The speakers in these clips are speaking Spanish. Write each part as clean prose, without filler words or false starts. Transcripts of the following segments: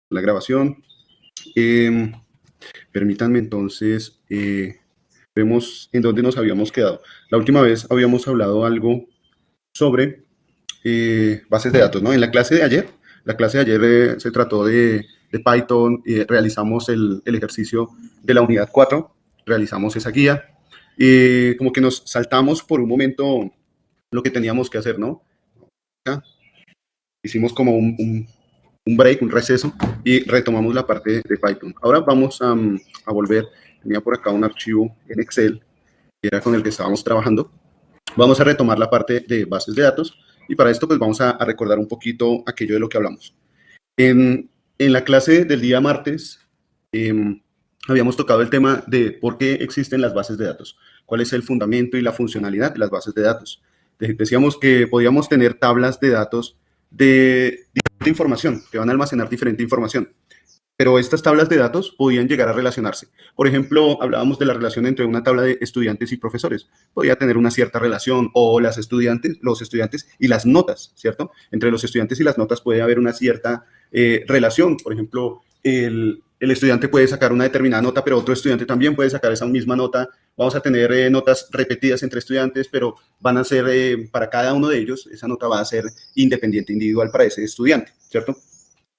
la grabación. Permítanme entonces, vemos en dónde nos habíamos quedado. La última vez habíamos hablado algo sobre bases de datos, ¿no? En la clase de ayer, se trató de Python, realizamos el ejercicio de la unidad 4, realizamos esa guía, como que nos saltamos por un momento lo que teníamos que hacer, ¿no? ¿Ya? Hicimos como un break, un receso, y retomamos la parte de Python. Ahora vamos a volver. Tenía por acá un archivo en Excel, que era con el que estábamos trabajando. Vamos a retomar la parte de bases de datos, y para esto pues vamos a recordar un poquito aquello de lo que hablamos. En la clase del día martes, habíamos tocado el tema de por qué existen las bases de datos, cuál es el fundamento y la funcionalidad de las bases de datos. Decíamos que podíamos tener tablas de datos de diferente información, que van a almacenar diferente información, pero estas tablas de datos podían llegar a relacionarse. Por ejemplo, hablábamos de la relación entre una tabla de estudiantes y profesores. Podía tener una cierta relación, o los estudiantes y las notas, ¿cierto? Entre los estudiantes y las notas puede haber una cierta relación. Por ejemplo, el estudiante puede sacar una determinada nota, pero otro estudiante también puede sacar esa misma nota. Vamos a tener notas repetidas entre estudiantes, pero van a ser para cada uno de ellos, esa nota va a ser independiente, individual para ese estudiante, ¿cierto?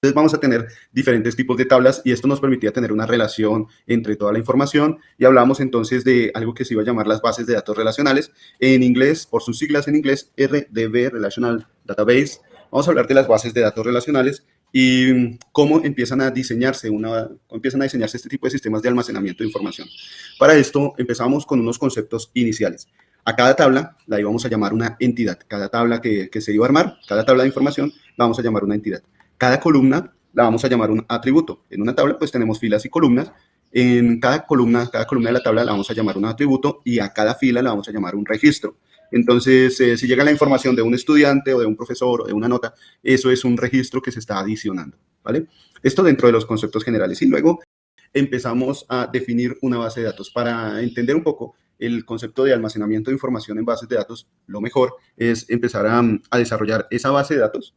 Entonces vamos a tener diferentes tipos de tablas, y esto nos permitía tener una relación entre toda la información, y hablamos entonces de algo que se iba a llamar las bases de datos relacionales. En inglés, por sus siglas en inglés, RDB, Relational Database. Vamos a hablar de las bases de datos relacionales y cómo empiezan a diseñarse este tipo de sistemas de almacenamiento de información. Para esto empezamos con unos conceptos iniciales. A cada tabla la íbamos a llamar una entidad. Cada tabla que se iba a armar, cada tabla de información, la vamos a llamar una entidad. Cada columna la vamos a llamar un atributo. En una tabla pues tenemos filas y columnas. En cada columna de la tabla la vamos a llamar un atributo, y a cada fila la vamos a llamar un registro. Entonces, si llega la información de un estudiante o de un profesor o de una nota, eso es un registro que se está adicionando, ¿vale? Esto dentro de los conceptos generales. Y luego empezamos a definir una base de datos. Para entender un poco el concepto de almacenamiento de información en bases de datos, lo mejor es empezar a desarrollar esa base de datos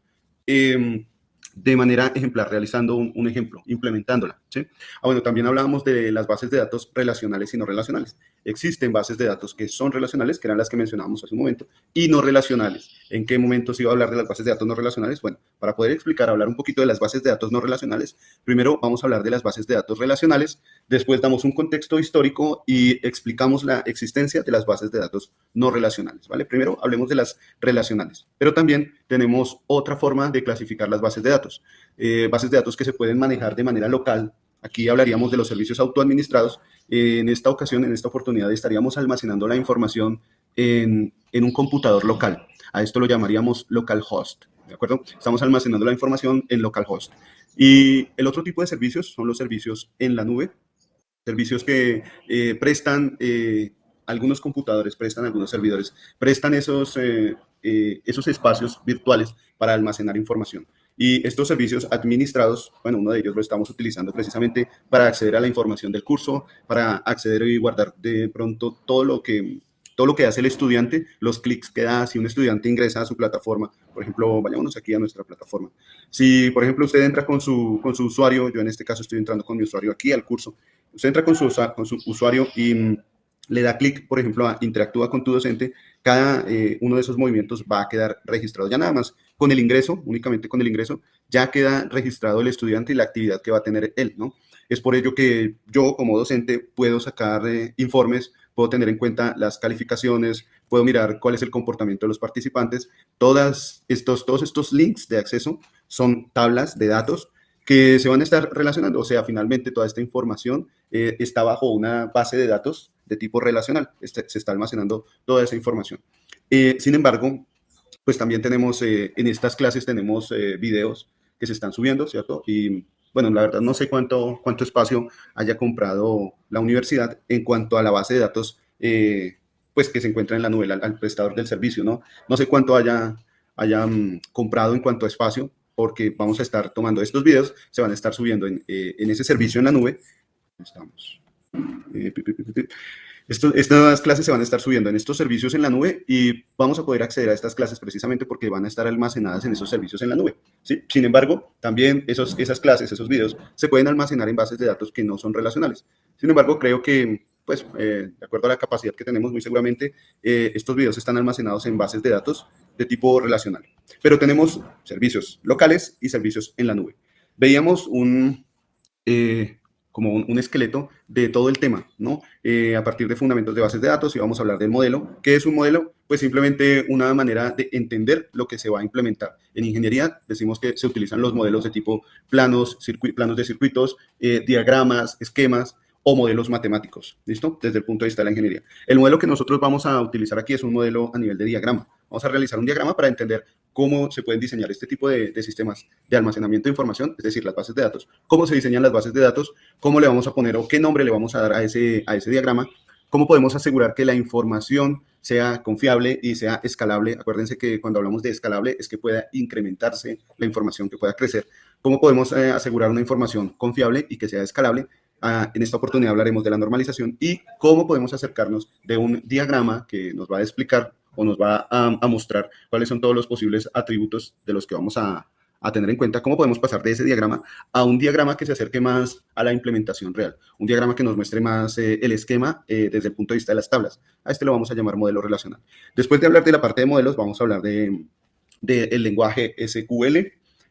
de manera ejemplar, realizando un ejemplo, implementándola, ¿sí? Bueno, también hablábamos de las bases de datos relacionales y no relacionales. Existen bases de datos que son relacionales, que eran las que mencionábamos hace un momento, y no relacionales. ¿En qué momento se iba a hablar de las bases de datos no relacionales? Bueno, para poder hablar un poquito de las bases de datos no relacionales, primero vamos a hablar de las bases de datos relacionales, después damos un contexto histórico y explicamos la existencia de las bases de datos no relacionales, ¿vale? Primero hablemos de las relacionales, pero también tenemos otra forma de clasificar las bases de datos que se pueden manejar de manera local. Aquí hablaríamos de los servicios autoadministrados. En esta ocasión, en esta oportunidad, estaríamos almacenando la información en un computador local. A esto lo llamaríamos localhost, ¿de acuerdo? Estamos almacenando la información en localhost. Y el otro tipo de servicios son los servicios en la nube, servicios que prestan algunos computadores, prestan algunos servidores, prestan esos espacios virtuales para almacenar información. Y estos servicios administrados, bueno, uno de ellos lo estamos utilizando precisamente para acceder a la información del curso, para acceder y guardar de pronto todo lo que hace el estudiante, los clics que da si un estudiante ingresa a su plataforma. Por ejemplo, vayámonos aquí a nuestra plataforma. Si, por ejemplo, usted entra con su usuario, yo en este caso estoy entrando con mi usuario aquí al curso, usted entra con su usuario y le da clic, por ejemplo, a interactúa con tu docente, cada uno de esos movimientos va a quedar registrado. Ya nada más con el ingreso, únicamente con el ingreso, ya queda registrado el estudiante y la actividad que va a tener él, ¿no? Es por ello que yo como docente puedo sacar informes, puedo tener en cuenta las calificaciones, puedo mirar cuál es el comportamiento de los participantes. Todos estos links de acceso son tablas de datos que se van a estar relacionando. O sea, finalmente toda esta información está bajo una base de datos de tipo relacional. Se está almacenando toda esa información. Sin embargo, pues también tenemos, en estas clases tenemos videos que se están subiendo, ¿cierto? Y bueno, la verdad no sé cuánto espacio haya comprado la universidad en cuanto a la base de datos, pues que se encuentra en la nube, al prestador del servicio, ¿no? No sé cuánto hayan comprado en cuanto a espacio, porque vamos a estar tomando estos videos, se van a estar subiendo en ese servicio en la nube. Estamos. Estas clases se van a estar subiendo en estos servicios en la nube y vamos a poder acceder a estas clases precisamente porque van a estar almacenadas en esos servicios en la nube, ¿sí? Sin embargo, también esas clases, esos videos, se pueden almacenar en bases de datos que no son relacionales. Sin embargo, creo que, pues, de acuerdo a la capacidad que tenemos, muy seguramente, estos videos están almacenados en bases de datos de tipo relacional. Pero tenemos servicios locales y servicios en la nube. Veíamos eh, como un esqueleto de todo el tema, ¿no? A partir de fundamentos de bases de datos y vamos a hablar del modelo. ¿Qué es un modelo? Pues simplemente una manera de entender lo que se va a implementar. En ingeniería decimos que se utilizan los modelos de tipo planos, planos de circuitos, diagramas, esquemas o modelos matemáticos, ¿listo? Desde el punto de vista de la ingeniería. El modelo que nosotros vamos a utilizar aquí es un modelo a nivel de diagrama. Vamos a realizar un diagrama para entender cómo se pueden diseñar este tipo de sistemas de almacenamiento de información, es decir, las bases de datos, cómo se diseñan las bases de datos, cómo le vamos a poner o qué nombre le vamos a dar a ese diagrama, cómo podemos asegurar que la información sea confiable y sea escalable. Acuérdense que cuando hablamos de escalable es que pueda incrementarse la información, que pueda crecer. ¿Cómo podemos asegurar una información confiable y que sea escalable? En esta oportunidad hablaremos de la normalización y cómo podemos acercarnos de un diagrama que nos va a explicar o nos va a mostrar cuáles son todos los posibles atributos de los que vamos a tener en cuenta, cómo podemos pasar de ese diagrama a un diagrama que se acerque más a la implementación real, un diagrama que nos muestre más el esquema desde el punto de vista de las tablas. A este lo vamos a llamar modelo relacional. Después de hablar de la parte de modelos, vamos a hablar del lenguaje SQL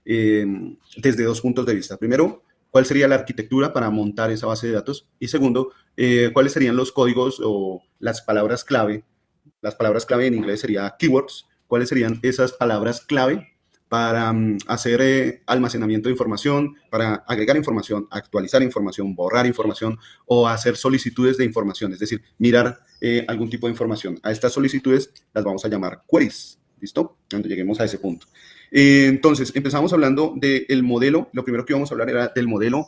desde dos puntos de vista. Primero, cuál sería la arquitectura para montar esa base de datos y segundo, cuáles serían los códigos o las palabras clave. Las palabras clave en inglés sería keywords. ¿Cuáles serían esas palabras clave para hacer almacenamiento de información, para agregar información, actualizar información, borrar información o hacer solicitudes de información? Es decir, mirar algún tipo de información. A estas solicitudes las vamos a llamar queries. ¿Listo? Cuando lleguemos a ese punto. Entonces, empezamos hablando del modelo. Lo primero que íbamos a hablar era del modelo.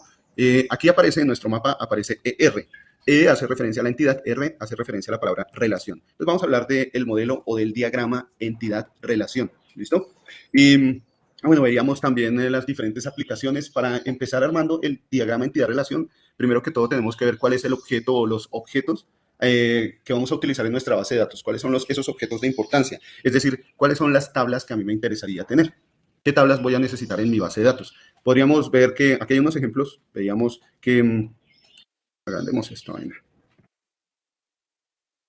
Aquí aparece en nuestro mapa, aparece ER. E hace referencia a la entidad, R hace referencia a la palabra relación. Entonces vamos a hablar del modelo o del diagrama entidad-relación. ¿Listo? Y bueno, veíamos también las diferentes aplicaciones. Para empezar armando el diagrama entidad-relación, primero que todo tenemos que ver cuál es el objeto o los objetos que vamos a utilizar en nuestra base de datos. ¿Cuáles son esos objetos de importancia? Es decir, ¿cuáles son las tablas que a mí me interesaría tener? ¿Qué tablas voy a necesitar en mi base de datos? Podríamos ver que, aquí hay unos ejemplos, veíamos que agrandemos esta vaina.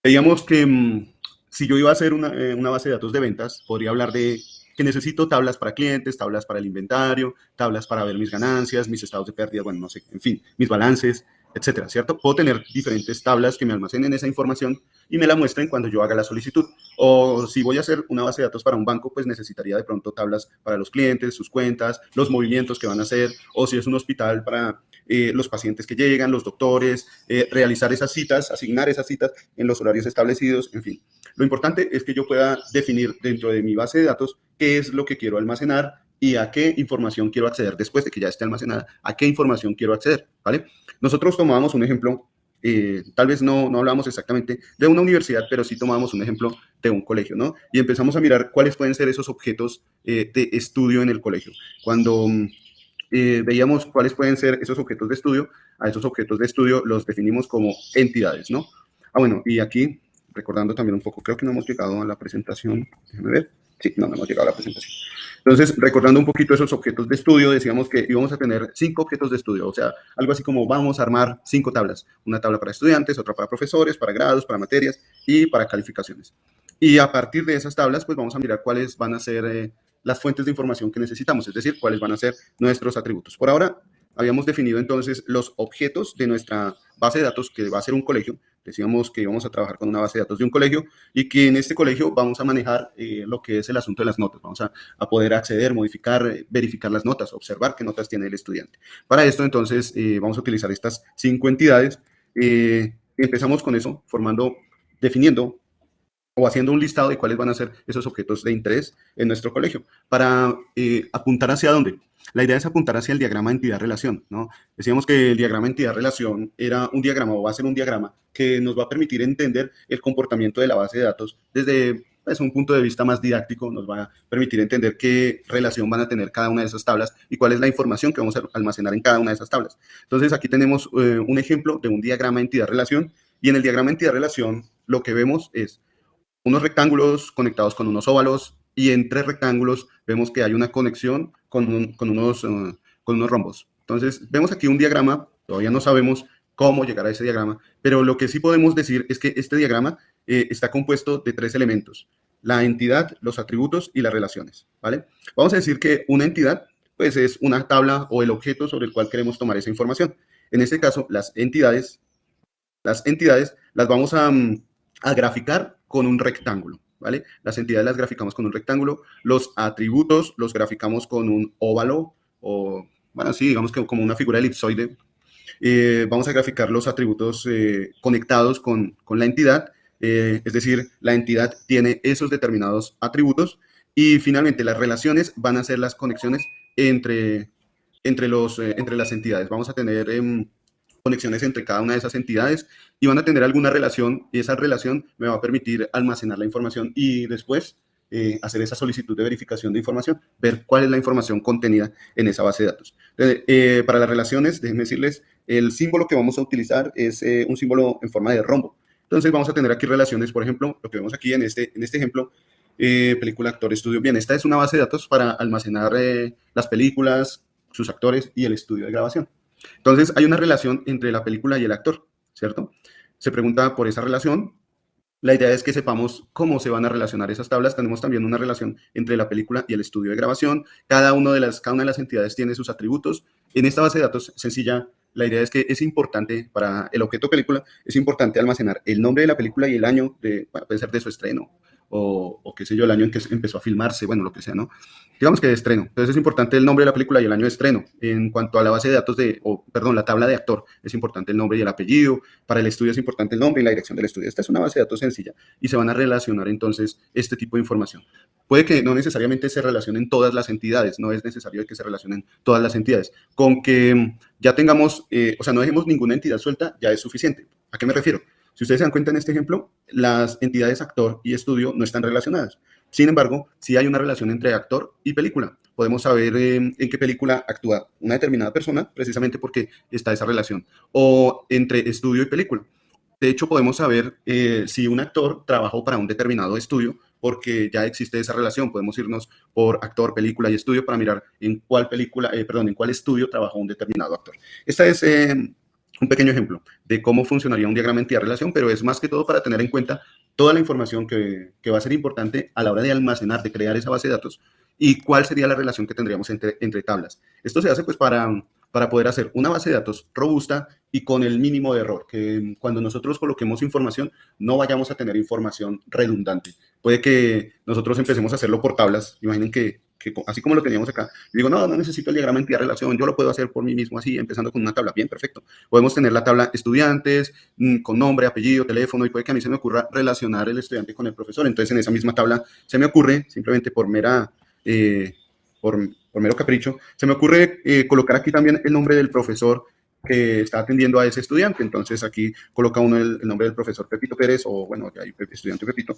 Veíamos que si yo iba a hacer una base de datos de ventas, podría hablar de que necesito tablas para clientes, tablas para el inventario, tablas para ver mis ganancias, mis estados de pérdida, bueno, no sé, en fin, mis balances, etcétera, ¿cierto? Puedo tener diferentes tablas que me almacenen esa información y me la muestren cuando yo haga la solicitud. O si voy a hacer una base de datos para un banco, pues necesitaría de pronto tablas para los clientes, sus cuentas, los movimientos que van a hacer, o si es un hospital para los pacientes que llegan, los doctores, realizar esas citas, asignar esas citas en los horarios establecidos, en fin. Lo importante es que yo pueda definir dentro de mi base de datos qué es lo que quiero almacenar y a qué información quiero acceder después de que ya esté almacenada, a qué información quiero acceder, ¿vale? Nosotros tomábamos un ejemplo, tal vez no hablamos exactamente de una universidad, pero sí tomábamos un ejemplo de un colegio, ¿no? Y empezamos a mirar cuáles pueden ser esos objetos de estudio en el colegio. Cuando veíamos cuáles pueden ser esos objetos de estudio, a esos objetos de estudio los definimos como entidades, ¿no? Bueno, y aquí, recordando también un poco, creo que no hemos llegado a la presentación, déjame ver, sí, no hemos llegado a la presentación. Entonces, recordando un poquito esos objetos de estudio, decíamos que íbamos a tener 5 objetos de estudio, o sea, algo así como vamos a armar 5 tablas, una tabla para estudiantes, otra para profesores, para grados, para materias y para calificaciones. Y a partir de esas tablas, pues vamos a mirar cuáles van a ser las fuentes de información que necesitamos, es decir, cuáles van a ser nuestros atributos. Por ahora, habíamos definido entonces los objetos de nuestra base de datos, que va a ser un colegio. Decíamos que íbamos a trabajar con una base de datos de un colegio y que en este colegio vamos a manejar lo que es el asunto de las notas. Vamos a poder acceder, modificar, verificar las notas, observar qué notas tiene el estudiante. Para esto, entonces, vamos a utilizar estas 5 entidades. Empezamos con eso, definiendo o haciendo un listado de cuáles van a ser esos objetos de interés en nuestro colegio, para apuntar hacia dónde. La idea es apuntar hacia el diagrama entidad-relación, ¿no? Decíamos que el diagrama entidad-relación era un diagrama o va a ser un diagrama que nos va a permitir entender el comportamiento de la base de datos desde pues, un punto de vista más didáctico nos va a permitir entender qué relación van a tener cada una de esas tablas y cuál es la información que vamos a almacenar en cada una de esas tablas. Entonces, aquí tenemos un ejemplo de un diagrama entidad-relación, y en el diagrama entidad-relación lo que vemos es unos rectángulos conectados con unos óvalos, y entre rectángulos vemos que hay una conexión con unos rombos. Entonces, vemos aquí un diagrama, todavía no sabemos cómo llegar a ese diagrama, pero lo que sí podemos decir es que este diagrama está compuesto de tres elementos: la entidad, los atributos y las relaciones, ¿vale? Vamos a decir que una entidad, pues, es una tabla o el objeto sobre el cual queremos tomar esa información. En este caso, las entidades las vamos a graficar con un rectángulo, ¿vale? Las entidades las graficamos con un rectángulo, los atributos los graficamos con un óvalo, o, bueno, sí, digamos que como una figura elipsoide. Vamos a graficar los atributos conectados con la entidad, es decir, la entidad tiene esos determinados atributos, y finalmente las relaciones van a ser las conexiones entre las entidades. Vamos a tener conexiones entre cada una de esas entidades y van a tener alguna relación, y esa relación me va a permitir almacenar la información y después hacer esa solicitud de verificación de información, ver cuál es la información contenida en esa base de datos. Entonces, para las relaciones, déjenme decirles, el símbolo que vamos a utilizar es un símbolo en forma de rombo. Entonces vamos a tener aquí relaciones, por ejemplo, lo que vemos aquí en este ejemplo, película, actor, estudio. Bien, esta es una base de datos para almacenar las películas, sus actores y el estudio de grabación. Entonces, hay una relación entre la película y el actor, ¿cierto? Se pregunta por esa relación. La idea es que sepamos cómo se van a relacionar esas tablas. Tenemos también una relación entre la película y el estudio de grabación. Cada una de las entidades tiene sus atributos. En esta base de datos sencilla, la idea es que es importante para el objeto película, es importante almacenar el nombre de la película y el año, bueno, puede ser de su estreno, o qué sé yo, el año en que empezó a filmarse, bueno, lo que sea, ¿no? Digamos que de estreno. Entonces es importante el nombre de la película y el año de estreno. En cuanto a la base de datos la tabla de actor, es importante el nombre y el apellido. Para el estudio es importante el nombre y la dirección del estudio. Esta es una base de datos sencilla y se van a relacionar entonces este tipo de información. Puede que no necesariamente se relacionen todas las entidades, no es necesario que se relacionen todas las entidades. Con que ya tengamos, no dejemos ninguna entidad suelta, ya es suficiente. ¿A qué me refiero? Si ustedes se dan cuenta en este ejemplo, las entidades actor y estudio no están relacionadas. Sin embargo, sí hay una relación entre actor y película. Podemos saber en qué película actúa una determinada persona precisamente porque está esa relación. O entre estudio y película. De hecho, podemos saber si un actor trabajó para un determinado estudio porque ya existe esa relación. Podemos irnos por actor, película y estudio para mirar en cuál en cuál estudio trabajó un determinado actor. Esta es un pequeño ejemplo de cómo funcionaría un diagrama entidad-relación, pero es más que todo para tener en cuenta toda la información que va a ser importante a la hora de almacenar, de crear esa base de datos, y cuál sería la relación que tendríamos entre tablas. Esto se hace pues para poder hacer una base de datos robusta y con el mínimo de error, que cuando nosotros coloquemos información no vayamos a tener información redundante. Puede que nosotros empecemos a hacerlo por tablas. Imaginen que así como lo teníamos acá, yo digo, no necesito el diagrama entidad-relación, yo lo puedo hacer por mí mismo así, empezando con una tabla. Bien, perfecto. Podemos tener la tabla estudiantes, con nombre, apellido, teléfono, y puede que a mí se me ocurra relacionar el estudiante con el profesor. Entonces, en esa misma tabla se me ocurre, simplemente por mero capricho, se me ocurre colocar aquí también el nombre del profesor que está atendiendo a ese estudiante. Entonces, aquí coloca uno el nombre del profesor Pepito Pérez, o bueno, ya hay estudiante Pepito,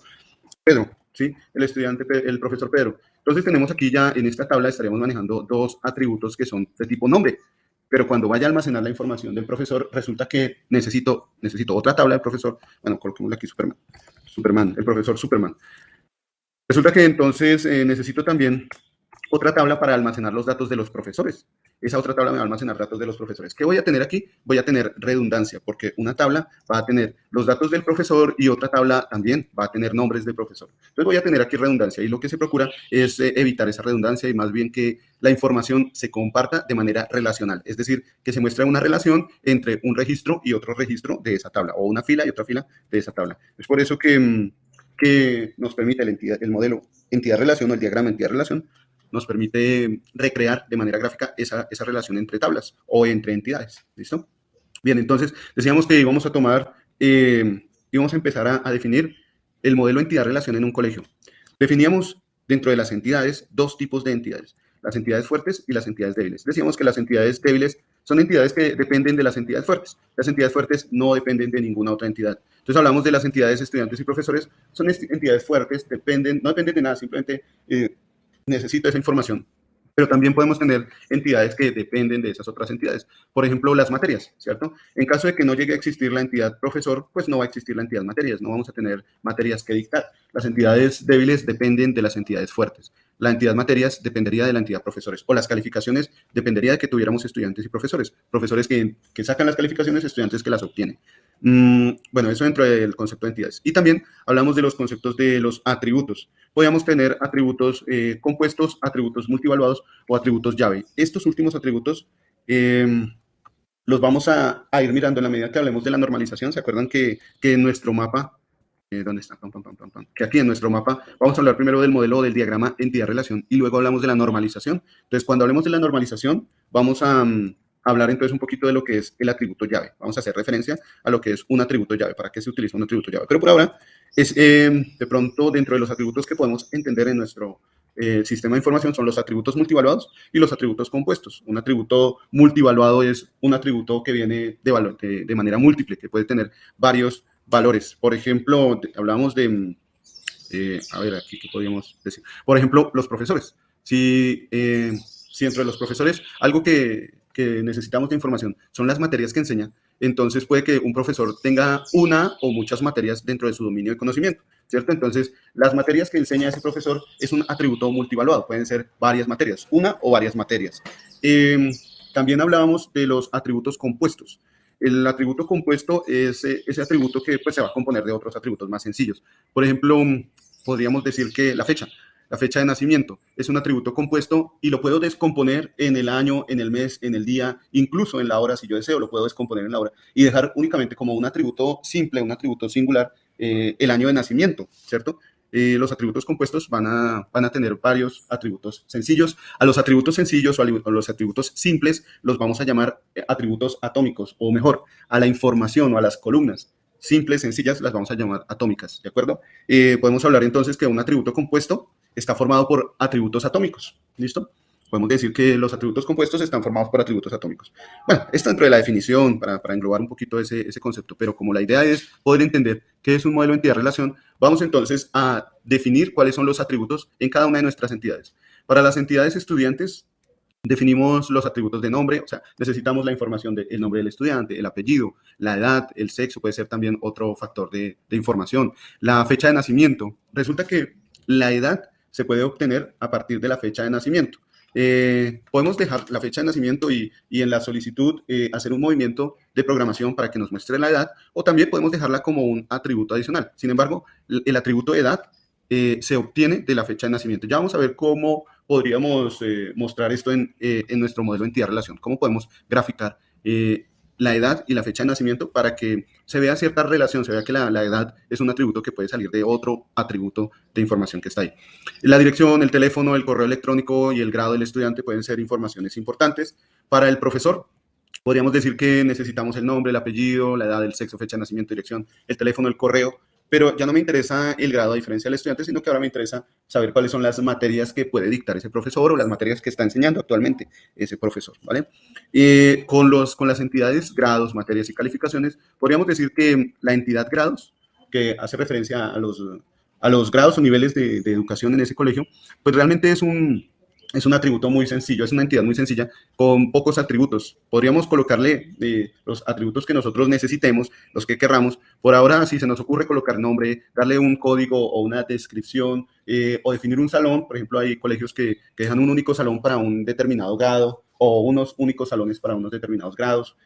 Pedro, ¿sí? El profesor Pedro. Entonces tenemos aquí ya en esta tabla estaríamos manejando dos atributos que son de tipo nombre, pero cuando vaya a almacenar la información del profesor, resulta que necesito otra tabla del profesor. Bueno, coloquémosle aquí Superman, el profesor Superman. Resulta que entonces necesito también otra tabla para almacenar los datos de los profesores. Esa otra tabla me va a almacenar datos de los profesores. ¿Qué voy a tener aquí? Voy a tener redundancia, porque una tabla va a tener los datos del profesor y otra tabla también va a tener nombres del profesor. Entonces voy a tener aquí redundancia, y lo que se procura es evitar esa redundancia y más bien que la información se comparta de manera relacional, es decir, que se muestre una relación entre un registro y otro registro de esa tabla, o una fila y otra fila de esa tabla. Es por eso que nos permite el modelo entidad-relación o el diagrama entidad-relación, nos permite recrear de manera gráfica esa relación entre tablas o entre entidades. ¿Listo? Bien, entonces decíamos que íbamos a empezar a definir el modelo entidad-relación en un colegio. Definíamos dentro de las entidades dos tipos de entidades: las entidades fuertes y las entidades débiles. Decíamos que las entidades débiles son entidades que dependen de las entidades fuertes. Las entidades fuertes no dependen de ninguna otra entidad. Entonces hablamos de las entidades estudiantes y profesores, son entidades fuertes, no dependen de nada, simplemente necesito esa información. Pero también podemos tener entidades que dependen de esas otras entidades. Por ejemplo, las materias, ¿cierto? En caso de que no llegue a existir la entidad profesor, pues no va a existir la entidad materias, no vamos a tener materias que dictar. Las entidades débiles dependen de las entidades fuertes. La entidad materias dependería de la entidad profesores, o las calificaciones dependería de que tuviéramos estudiantes y profesores. Profesores que sacan las calificaciones, estudiantes que las obtienen. Bueno, eso dentro del concepto de entidades. Y también hablamos de los conceptos de los atributos. Podríamos tener atributos compuestos, atributos multivaluados o atributos llave. Estos últimos atributos los vamos a ir mirando en la medida que hablemos de la normalización. ¿Se acuerdan que en nuestro mapa, ¿dónde está? Que aquí en nuestro mapa vamos a hablar primero del modelo del diagrama entidad-relación y luego hablamos de la normalización. Entonces, cuando hablemos de la normalización, vamos a hablar entonces un poquito de lo que es el atributo llave. Vamos a hacer referencia a lo que es un atributo llave, para qué se utiliza un atributo llave. Pero por ahora, es de pronto dentro de los atributos que podemos entender en nuestro sistema de información son los atributos multivaluados y los atributos compuestos. Un atributo multivaluado es un atributo que viene de manera múltiple, que puede tener varios valores. Por ejemplo, hablamos de, a ver, aquí qué podríamos decir. Por ejemplo, los profesores. Si entre los profesores, algo que necesitamos de información son las materias que enseñan, entonces puede que un profesor tenga una o muchas materias dentro de su dominio de conocimiento, ¿cierto? Entonces, las materias que enseña ese profesor es un atributo multivaluado, pueden ser varias materias, una o varias materias. También hablábamos de los atributos compuestos. El atributo compuesto es ese atributo que pues, se va a componer de otros atributos más sencillos. Por ejemplo, podríamos decir que la fecha de nacimiento es un atributo compuesto y lo puedo descomponer en el año, en el mes, en el día, incluso en la hora, si yo deseo, lo puedo descomponer en la hora y dejar únicamente como un atributo simple, un atributo singular, el año de nacimiento, ¿cierto? Los atributos compuestos van a tener varios atributos sencillos. A los atributos sencillos o a los atributos simples los vamos a llamar atributos atómicos, o mejor, a la información o a las columnas simples, sencillas, las vamos a llamar atómicas, ¿de acuerdo? Podemos hablar entonces que un atributo compuesto está formado por atributos atómicos, ¿listo? Podemos decir que los atributos compuestos están formados por atributos atómicos. Bueno, esto dentro de la definición, para englobar un poquito ese concepto, pero como la idea es poder entender qué es un modelo de entidad-relación, vamos entonces a definir cuáles son los atributos en cada una de nuestras entidades. Para las entidades estudiantes, definimos los atributos de nombre, o sea, necesitamos la información del nombre del estudiante, el apellido, la edad, el sexo, puede ser también otro factor de información, la fecha de nacimiento. Resulta que la edad se puede obtener a partir de la fecha de nacimiento. Podemos dejar la fecha de nacimiento y en la solicitud hacer un movimiento de programación para que nos muestre la edad, o también podemos dejarla como un atributo adicional. Sin embargo, el atributo de edad se obtiene de la fecha de nacimiento. Ya vamos a ver cómo podríamos mostrar esto en nuestro modelo de entidad-relación, cómo podemos graficar la edad y la fecha de nacimiento para que se vea cierta relación, se vea que la edad es un atributo que puede salir de otro atributo de información que está ahí. La dirección, el teléfono, el correo electrónico y el grado del estudiante pueden ser informaciones importantes. Para el profesor, podríamos decir que necesitamos el nombre, el apellido, la edad, el sexo, fecha de nacimiento, dirección, el teléfono, el correo, pero ya no me interesa el grado a diferencia del estudiante, sino que ahora me interesa saber cuáles son las materias que puede dictar ese profesor o las materias que está enseñando actualmente ese profesor, ¿vale? Con las entidades grados, materias y calificaciones, podríamos decir que la entidad grados, que hace referencia a los grados o niveles de educación en ese colegio, pues realmente es un atributo muy sencillo, es una entidad muy sencilla con pocos atributos. Podríamos colocarle los atributos que nosotros necesitemos, los que querramos. Por ahora, si se nos ocurre colocar nombre, darle un código o una descripción o definir un salón, por ejemplo, hay colegios que dejan un único salón para un determinado grado o unos únicos salones para unos determinados grados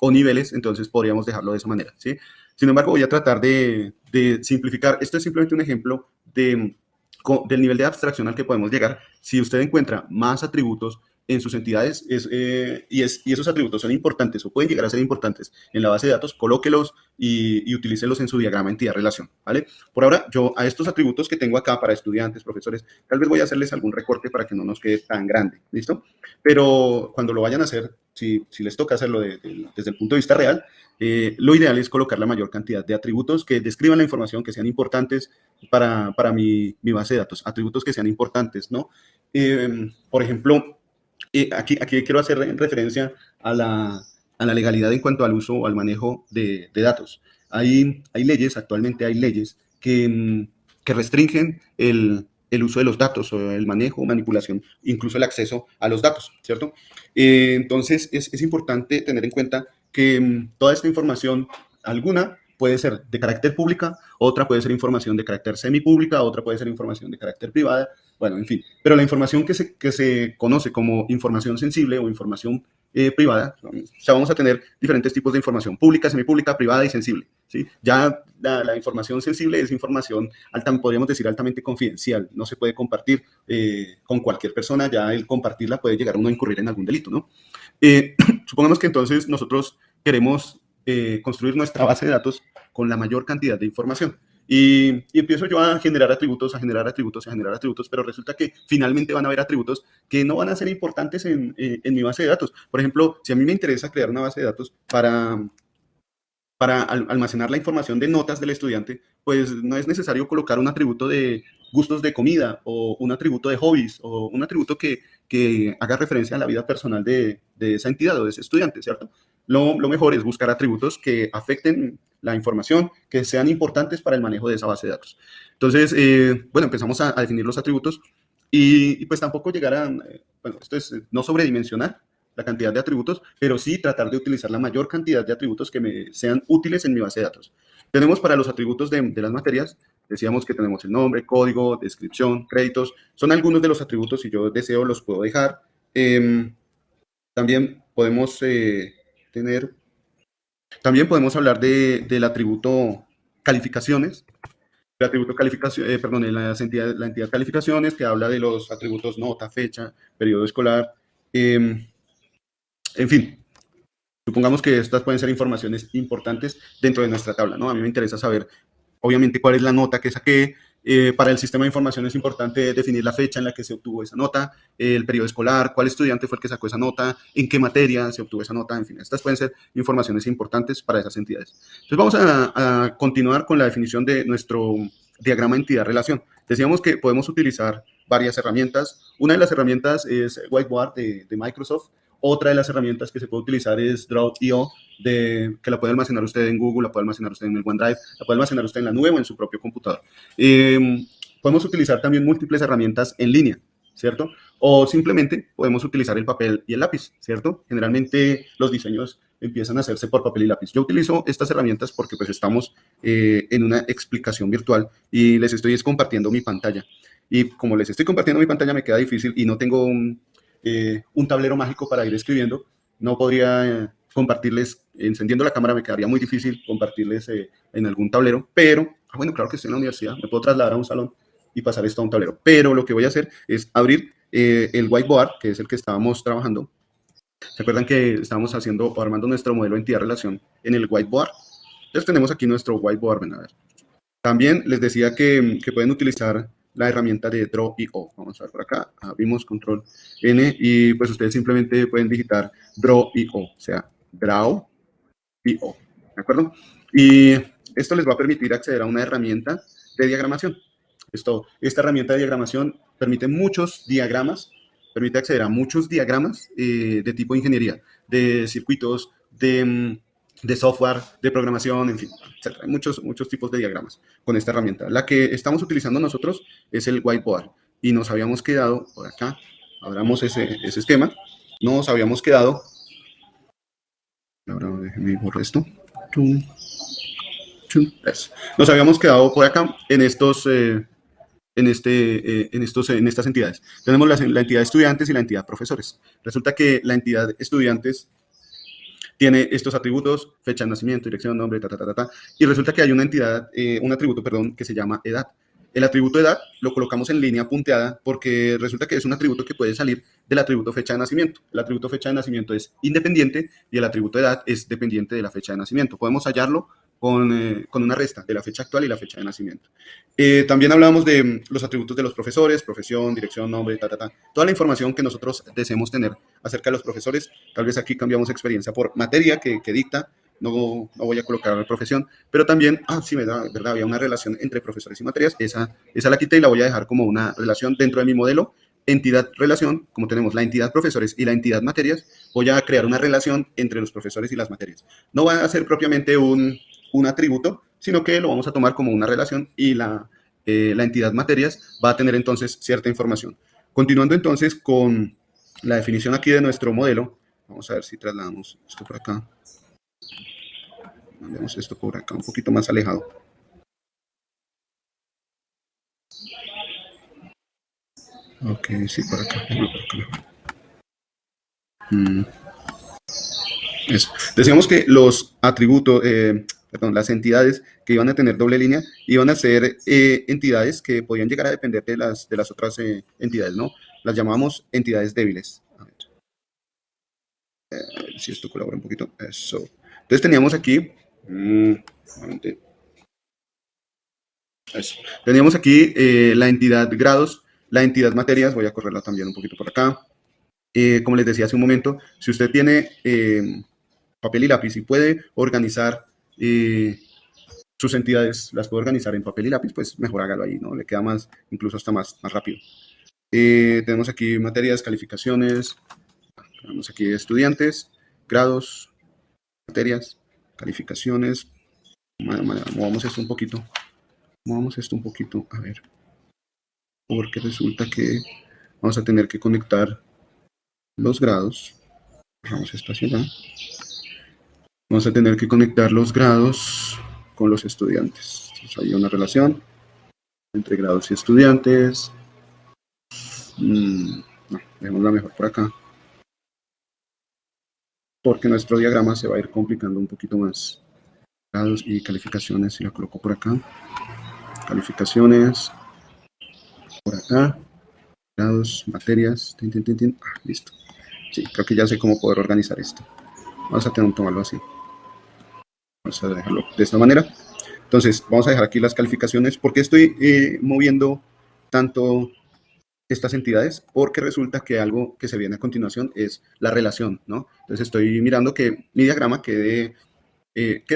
o niveles, entonces podríamos dejarlo de esa manera, ¿sí? Sin embargo, voy a tratar de simplificar. Esto es simplemente un ejemplo del nivel de abstracción al que podemos llegar si usted encuentra más atributos en sus entidades y esos atributos son importantes o pueden llegar a ser importantes en la base de datos, colóquelos y utilícelos en su diagrama entidad-relación, ¿vale? Por ahora, yo a estos atributos que tengo acá para estudiantes, profesores, tal vez voy a hacerles algún recorte para que no nos quede tan grande, ¿listo? Pero cuando lo vayan a hacer, si les toca hacerlo desde el punto de vista real, lo ideal es colocar la mayor cantidad de atributos que describan la información, que sean importantes para mi base de datos, atributos que sean importantes, ¿no? Por ejemplo, Aquí quiero hacer referencia a la legalidad en cuanto al uso o al manejo de datos. Hay leyes, actualmente hay leyes que restringen el uso de los datos o el manejo, manipulación, incluso el acceso a los datos, ¿cierto? Entonces es importante tener en cuenta que toda esta información, alguna puede ser de carácter pública, otra puede ser información de carácter semipública, otra puede ser información de carácter privada, bueno, en fin. Pero la información que se conoce como información sensible o información privada, o sea, vamos a tener diferentes tipos de información, pública, semipública, privada y sensible. ¿Sí? Ya la información sensible es información, podríamos decir, altamente confidencial, no se puede compartir con cualquier persona, ya el compartirla puede llegar a uno a incurrir en algún delito, ¿no? Supongamos que entonces nosotros queremos construir nuestra base de datos con la mayor cantidad de información. Y empiezo yo a generar atributos, a generar atributos, a generar atributos, pero resulta que finalmente van a haber atributos que no van a ser importantes en mi base de datos. Por ejemplo, si a mí me interesa crear una base de datos para almacenar la información de notas del estudiante, pues no es necesario colocar un atributo de gustos de comida o un atributo de hobbies o un atributo que haga referencia a la vida personal de esa entidad o de ese estudiante, ¿cierto? Lo mejor es buscar atributos que afecten la información, que sean importantes para el manejo de esa base de datos. Entonces, bueno, empezamos a definir los atributos y pues tampoco llegar a, bueno, esto es no sobredimensionar la cantidad de atributos, pero sí tratar de utilizar la mayor cantidad de atributos que me sean útiles en mi base de datos. Tenemos para los atributos de las materias, decíamos que tenemos el nombre, código, descripción, créditos, son algunos de los atributos, si yo deseo los puedo dejar. También podemos tener, también podemos hablar del atributo calificaciones, el atributo calificación, perdón, la entidad calificaciones que habla de los atributos nota, fecha, periodo escolar, en fin, supongamos que estas pueden ser informaciones importantes dentro de nuestra tabla, ¿no? A mí me interesa saber, obviamente, cuál es la nota que saqué. Para el sistema de información es importante definir la fecha en la que se obtuvo esa nota, el periodo escolar, cuál estudiante fue el que sacó esa nota, en qué materia se obtuvo esa nota, en fin, estas pueden ser informaciones importantes para esas entidades. Entonces vamos a continuar con la definición de nuestro diagrama entidad-relación. Decíamos que podemos utilizar varias herramientas. Una de las herramientas es Whiteboard de Microsoft. Otra de las herramientas que se puede utilizar es Draw.io, que la puede almacenar usted en Google, la puede almacenar usted en el OneDrive, la puede almacenar usted en la nube o en su propio computador. Podemos utilizar también múltiples herramientas en línea, ¿cierto? O simplemente podemos utilizar el papel y el lápiz, ¿cierto? Generalmente los diseños empiezan a hacerse por papel y lápiz. Yo utilizo estas herramientas porque pues estamos en una explicación virtual y les estoy compartiendo mi pantalla. Y como les estoy compartiendo mi pantalla me queda difícil y no tengo un tablero mágico para ir escribiendo. No podría compartirles, encendiendo la cámara me quedaría muy difícil compartirles en algún tablero, pero, bueno, claro que estoy en la universidad, me puedo trasladar a un salón y pasar esto a un tablero, pero lo que voy a hacer es abrir el whiteboard, que es el que estábamos trabajando. Recuerdan que estábamos haciendo o armando nuestro modelo de entidad-relación en el whiteboard. Entonces tenemos aquí nuestro whiteboard, ven a ver. También les decía que pueden utilizar la herramienta de Draw.io. Vamos a ver por acá, abrimos control N y pues ustedes simplemente pueden digitar Draw.io, o sea, Draw.io, ¿de acuerdo? Y esto les va a permitir acceder a una herramienta de diagramación. Esta herramienta de diagramación permite muchos diagramas, permite acceder a muchos diagramas de tipo ingeniería, de circuitos, de software, de programación, en fin, etc. Hay muchos tipos de diagramas con esta herramienta. La que estamos utilizando nosotros es el whiteboard y nos habíamos quedado por acá, abramos ese esquema, nos habíamos quedado, ahora déjenme borrar esto, nos habíamos quedado por acá en estos... en estas entidades. Tenemos la entidad estudiantes y la entidad profesores. Resulta que la entidad estudiantes tiene estos atributos, fecha de nacimiento, dirección, nombre, y resulta que hay una entidad, un atributo, perdón, que se llama edad. El atributo edad lo colocamos en línea punteada porque resulta que es un atributo que puede salir del atributo fecha de nacimiento. El atributo fecha de nacimiento es independiente y el atributo edad es dependiente de la fecha de nacimiento. Podemos hallarlo con una resta de la fecha actual y la fecha de nacimiento. También hablamos de los atributos de los profesores, profesión, dirección, nombre, toda la información que nosotros deseemos tener acerca de los profesores. Tal vez aquí cambiamos experiencia por materia que dicta, no voy a colocar la profesión, pero también, sí, ¿verdad? Había una relación entre profesores y materias, esa la quité y la voy a dejar como una relación dentro de mi modelo entidad relación, como tenemos la entidad profesores y la entidad materias, voy a crear una relación entre los profesores y las materias. No va a ser propiamente un atributo, sino que lo vamos a tomar como una relación y la entidad materias va a tener entonces cierta información. Continuando entonces con la definición aquí de nuestro modelo, vamos a ver si trasladamos esto por acá. Mandemos esto por acá, un poquito más alejado. Ok, sí, por acá. Eso. Decíamos que los atributos, perdón, las entidades que iban a tener doble línea iban a ser entidades que podían llegar a depender de las otras entidades, ¿no? Las llamamos entidades débiles. A ver si esto colabora un poquito. Eso. Entonces teníamos aquí, eso. Teníamos aquí la entidad grados, la entidad materias, voy a correrla también un poquito por acá. Como les decía hace un momento, si usted tiene papel y lápiz y puede organizar sus entidades, las puede organizar en papel y lápiz, pues mejor hágalo ahí, ¿no? Le queda más, incluso hasta más rápido. Tenemos aquí materias, calificaciones, tenemos aquí estudiantes, grados, materias, calificaciones. Movamos esto un poquito. Movamos esto un poquito, a ver. Porque resulta que vamos a tener que conectar los grados. Dejamos esto hacia allá. Vamos a tener que conectar los grados con los estudiantes. Entonces, hay una relación entre grados y estudiantes. No, dejémosla mejor por acá. Porque nuestro diagrama se va a ir complicando un poquito más. Grados y calificaciones, si la coloco por acá. Calificaciones. Por acá. Grados, materias. Listo. Sí, creo que ya sé cómo poder organizar esto. Vamos a tener que tomarlo así. Vamos a dejarlo de esta manera. Entonces, vamos a dejar aquí las calificaciones. ¿Por qué estoy moviendo tanto estas entidades? Porque resulta que algo que se viene a continuación es la relación, ¿no? Entonces, estoy mirando que mi diagrama quede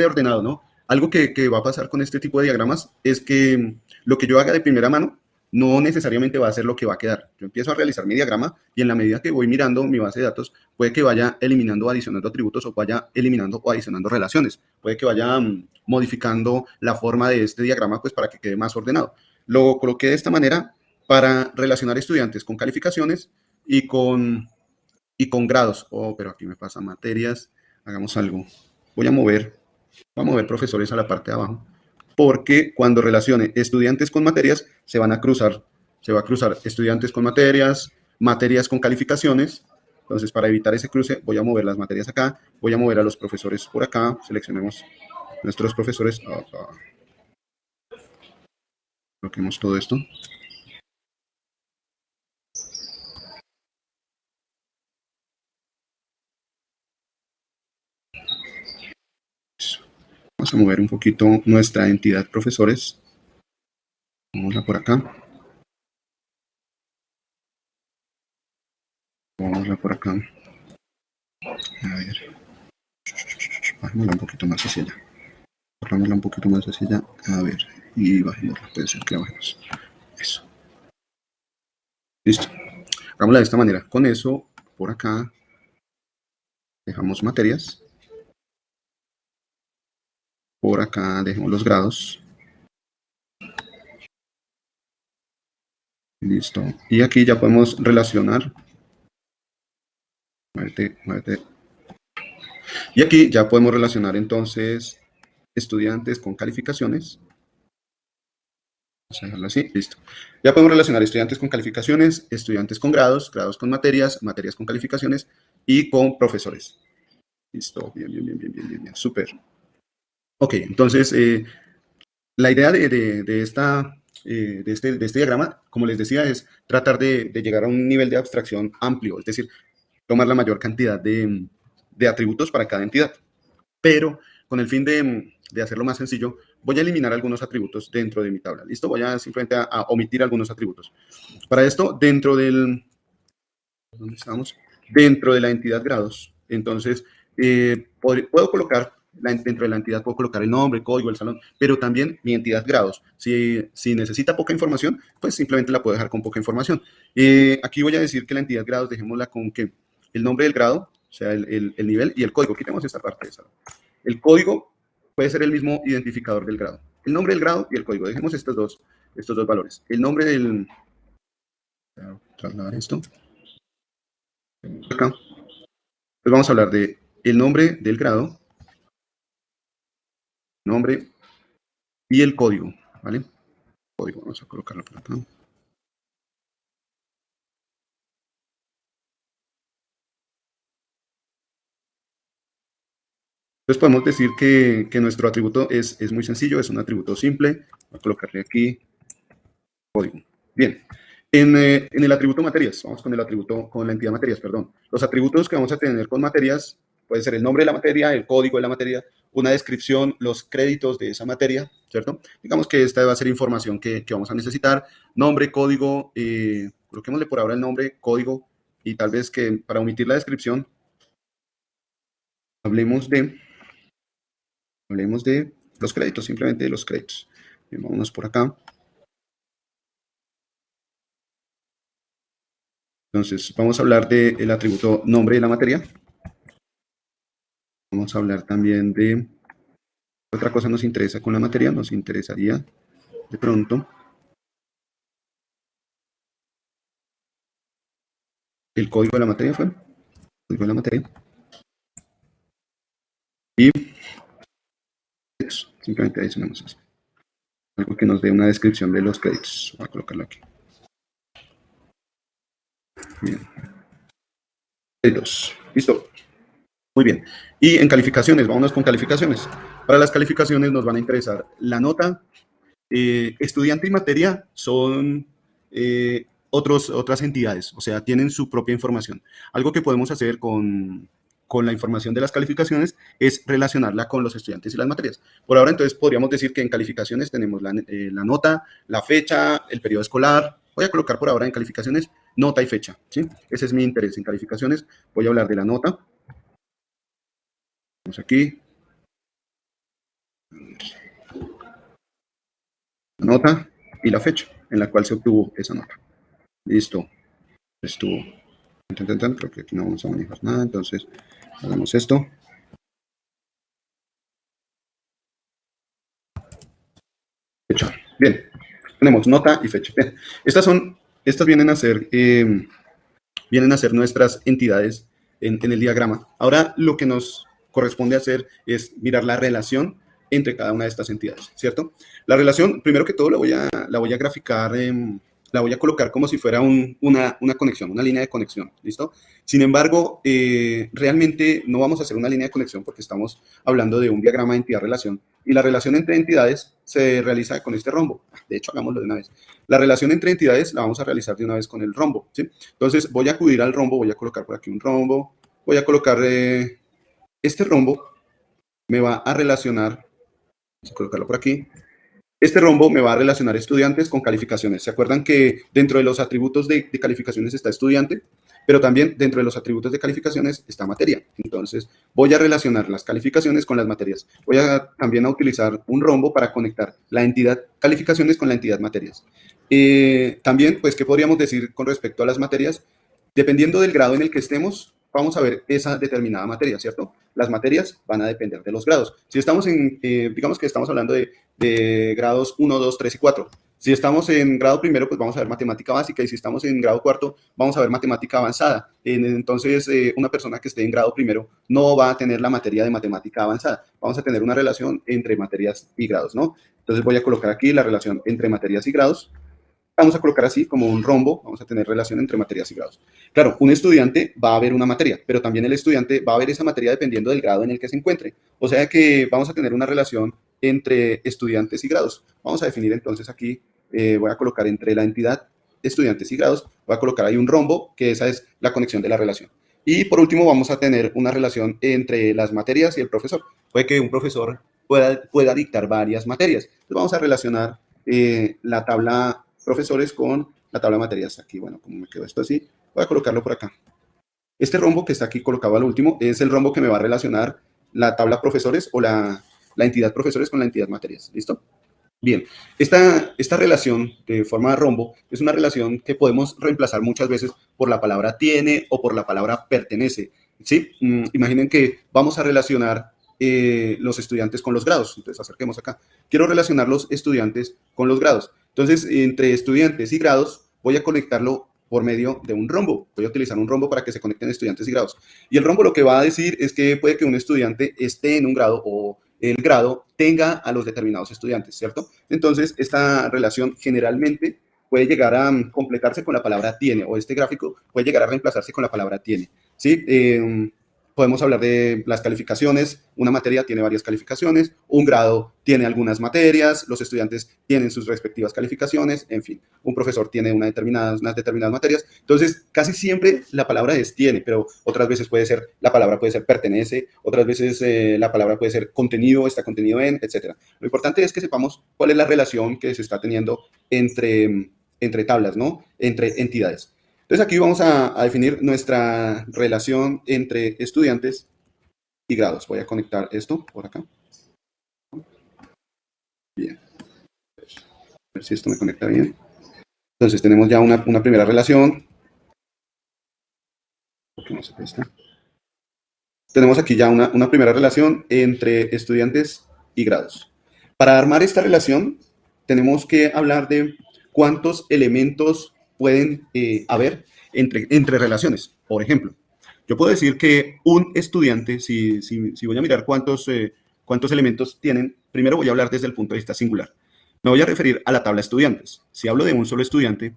ordenado, ¿no? Algo que va a pasar con este tipo de diagramas es que lo que yo haga de primera mano no necesariamente va a ser lo que va a quedar. Yo empiezo a realizar mi diagrama y en la medida que voy mirando mi base de datos, puede que vaya eliminando o adicionando atributos o vaya eliminando o adicionando relaciones. Puede que vaya modificando la forma de este diagrama pues para que quede más ordenado. Lo coloqué de esta manera para relacionar estudiantes con calificaciones y con grados. Oh, pero aquí me pasa materias. Hagamos algo. Voy a mover profesores a la parte de abajo, porque cuando relacione estudiantes con materias, se van a cruzar, se va a cruzar estudiantes con materias, materias con calificaciones. Entonces, para evitar ese cruce, voy a mover las materias acá, voy a mover a los profesores por acá, seleccionemos nuestros profesores, coloquemos todo esto. Vamos a mover un poquito nuestra entidad profesores. Vámonos por acá. Vámonos por acá. A ver. Bajémosla un poquito más hacia allá. Corrámosla un poquito más hacia allá. A ver. Y bajémosla. Puede ser que la bajemos. Eso. Listo. Hagámosla de esta manera. Con eso, por acá, dejamos materias. Por acá dejemos los grados. Listo. Y aquí ya podemos relacionar. Muévete, muévete. Y aquí ya podemos relacionar entonces estudiantes con calificaciones. Vamos a dejarlo así, listo. Ya podemos relacionar estudiantes con calificaciones, estudiantes con grados, grados con materias, materias con calificaciones y con profesores. Listo, bien, bien, bien, bien, bien, bien, bien. Súper. Ok, entonces la idea de este diagrama, como les decía, es tratar de llegar a un nivel de abstracción amplio, es decir, tomar la mayor cantidad de atributos para cada entidad. Pero con el fin de hacerlo más sencillo, voy a eliminar algunos atributos dentro de mi tabla. ¿Listo? Voy a simplemente a omitir algunos atributos. Para esto, dentro del... ¿Dónde estamos? Dentro de la entidad grados, entonces, puedo colocar dentro de la entidad puedo colocar el nombre, el código, el salón, pero también mi entidad grados. Si necesita poca información, pues simplemente la puedo dejar con poca información. Aquí voy a decir que la entidad grados dejémosla con que el nombre del grado, o sea, el nivel y el código. Quitemos esta parte de esa. El código puede ser el mismo identificador del grado. El nombre del grado y el código. Dejemos estos dos valores. El nombre del... Voy a trasladar esto. Acá. Pues vamos a hablar de el nombre del grado, nombre y el código, ¿vale? Código, vamos a colocarlo por acá. Entonces podemos decir que nuestro atributo es muy sencillo, es un atributo simple. Voy a colocarle aquí código. Bien. En el atributo materias, vamos con el atributo, con la entidad materias, perdón. Los atributos que vamos a tener con materias puede ser el nombre de la materia, el código de la materia, una descripción, los créditos de esa materia, ¿cierto? Digamos que esta va a ser información que vamos a necesitar. Nombre, código, coloquémosle por ahora el nombre, código, y tal vez que para omitir la descripción, hablemos de los créditos, simplemente de los créditos. Bien, vámonos por acá. Entonces, vamos a hablar del atributo nombre de la materia. Vamos a hablar también de otra cosa nos interesa con la materia, nos interesaría de pronto el código de la materia fue, el código de la materia. Y eso, simplemente adicionamos eso. Algo que nos dé una descripción de los créditos. Voy a colocarlo aquí. Bien. Créditos. Listo. Muy bien. Y en calificaciones, vámonos con calificaciones. Para las calificaciones nos van a interesar la nota. Estudiante y materia son otras entidades, o sea, tienen su propia información. Algo que podemos hacer con la información de las calificaciones es relacionarla con los estudiantes y las materias. Por ahora, entonces, podríamos decir que en calificaciones tenemos la nota, la fecha, el periodo escolar. Voy a colocar por ahora en calificaciones nota y fecha, ¿sí? Ese es mi interés en calificaciones. Voy a hablar de la nota. Vamos aquí. La nota y la fecha en la cual se obtuvo esa nota. Listo. Estuvo. Creo que aquí no vamos a manejar nada, entonces hagamos esto. Fecha. Bien. Tenemos nota y fecha. Bien. Estas vienen a ser nuestras entidades en el diagrama. Ahora lo que nos corresponde hacer es mirar la relación entre cada una de estas entidades, ¿cierto? La relación, primero que todo, la voy a graficar, la voy a colocar como si fuera una conexión, una línea de conexión, ¿listo? Sin embargo, realmente no vamos a hacer una línea de conexión porque estamos hablando de un diagrama de entidad-relación y la relación entre entidades se realiza con este rombo. De hecho, hagámoslo de una vez. La relación entre entidades la vamos a realizar de una vez con el rombo, ¿sí? Entonces, voy a acudir al rombo, voy a colocar por aquí un rombo, voy a colocar este rombo, me va a relacionar, vamos a colocarlo por aquí, este rombo me va a relacionar estudiantes con calificaciones. ¿Se acuerdan que dentro de los atributos de calificaciones está estudiante? Pero también dentro de los atributos de calificaciones está materia. Entonces, voy a relacionar las calificaciones con las materias. Voy también a utilizar un rombo para conectar la entidad calificaciones con la entidad materias. También, pues, ¿qué podríamos decir con respecto a las materias? Dependiendo del grado en el que estemos, vamos a ver esa determinada materia, ¿cierto? Las materias van a depender de los grados. Si estamos digamos que estamos hablando de grados 1, 2, 3 y 4. Si estamos en grado primero, pues vamos a ver matemática básica y si estamos en grado cuarto, vamos a ver matemática avanzada. Entonces, una persona que esté en grado primero no va a tener la materia de matemática avanzada. Vamos a tener una relación entre materias y grados, ¿no? Entonces voy a colocar aquí la relación entre materias y grados. Vamos a colocar así como un rombo, vamos a tener relación entre materias y grados. Claro, un estudiante va a ver una materia, pero también el estudiante va a ver esa materia dependiendo del grado en el que se encuentre. O sea que vamos a tener una relación entre estudiantes y grados. Vamos a definir entonces aquí, voy a colocar entre la entidad estudiantes y grados, voy a colocar ahí un rombo, que esa es la conexión de la relación. Y por último vamos a tener una relación entre las materias y el profesor. Puede que un profesor pueda dictar varias materias. Entonces vamos a relacionar la tabla profesores con la tabla de materias. Aquí, bueno, como me quedó esto así, voy a colocarlo por acá. Este rombo que está aquí colocado al último es el rombo que me va a relacionar la tabla profesores o la entidad profesores con la entidad materias. ¿Listo? Bien, esta relación de forma de rombo es una relación que podemos reemplazar muchas veces por la palabra tiene o por la palabra pertenece. ¿Sí? Imaginen que vamos a relacionar los estudiantes con los grados. Entonces, acerquemos acá. Quiero relacionar los estudiantes con los grados. Entonces, entre estudiantes y grados, voy a conectarlo por medio de un rombo. Voy a utilizar un rombo para que se conecten estudiantes y grados. Y el rombo lo que va a decir es que puede que un estudiante esté en un grado o el grado tenga a los determinados estudiantes, ¿cierto? Entonces, esta relación generalmente puede llegar a completarse con la palabra tiene, o este gráfico puede llegar a reemplazarse con la palabra tiene, ¿sí? Podemos hablar de las calificaciones. Una materia tiene varias calificaciones, un grado tiene algunas materias, los estudiantes tienen sus respectivas calificaciones, en fin, un profesor tiene unas determinadas materias. Entonces, casi siempre la palabra es tiene, pero otras veces la palabra puede ser pertenece, otras veces la palabra puede ser contenido, está contenido en, etc. Lo importante es que sepamos cuál es la relación que se está teniendo entre tablas, ¿no? Entre entidades. Entonces aquí vamos a definir nuestra relación entre estudiantes y grados. Voy a conectar esto por acá. Bien. A ver si esto me conecta bien. Entonces tenemos ya una primera relación. ¿Por no se presta? Tenemos aquí ya una primera relación entre estudiantes y grados. Para armar esta relación, tenemos que hablar de cuántos elementos pueden haber entre relaciones. Por ejemplo, yo puedo decir que un estudiante, si voy a mirar cuántos elementos tienen, primero voy a hablar desde el punto de vista singular. Me voy a referir a la tabla estudiantes. Si hablo de un solo estudiante,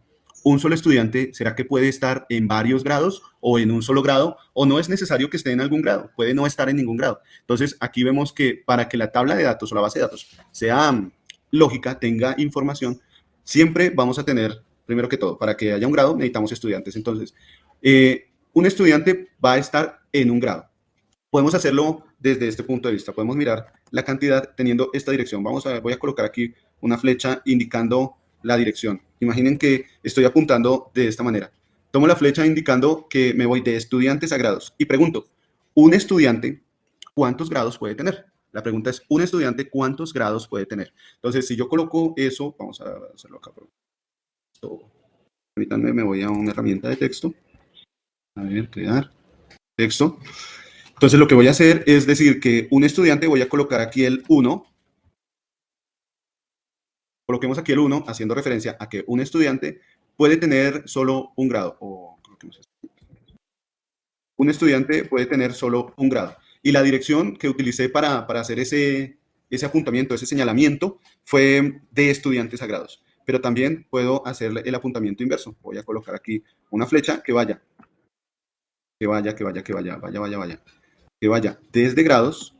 ¿será que puede estar en varios grados o en un solo grado? O no es necesario que esté en algún grado, puede no estar en ningún grado. Entonces, aquí vemos que para que la tabla de datos o la base de datos sea lógica, tenga información, siempre vamos a tener, primero que todo, para que haya un grado, necesitamos estudiantes. Entonces, un estudiante va a estar en un grado. Podemos hacerlo desde este punto de vista. Podemos mirar la cantidad teniendo esta dirección. Voy a colocar aquí una flecha indicando la dirección. Imaginen que estoy apuntando de esta manera. Tomo la flecha indicando que me voy de estudiantes a grados y pregunto, ¿un estudiante cuántos grados puede tener? La pregunta es, ¿un estudiante cuántos grados puede tener? Entonces, si yo coloco eso, vamos a hacerlo acá. Permítanme, me voy a una herramienta de texto. A ver, crear texto. Entonces, lo que voy a hacer es decir que un estudiante, voy a colocar aquí el 1. Coloquemos aquí el 1, haciendo referencia a que un estudiante puede tener solo un grado. Un estudiante puede tener solo un grado. Y la dirección que utilicé para hacer ese apuntamiento, ese señalamiento, fue de estudiantes a grados. Pero también puedo hacer el apuntamiento inverso. Voy a colocar aquí una flecha que vaya desde grados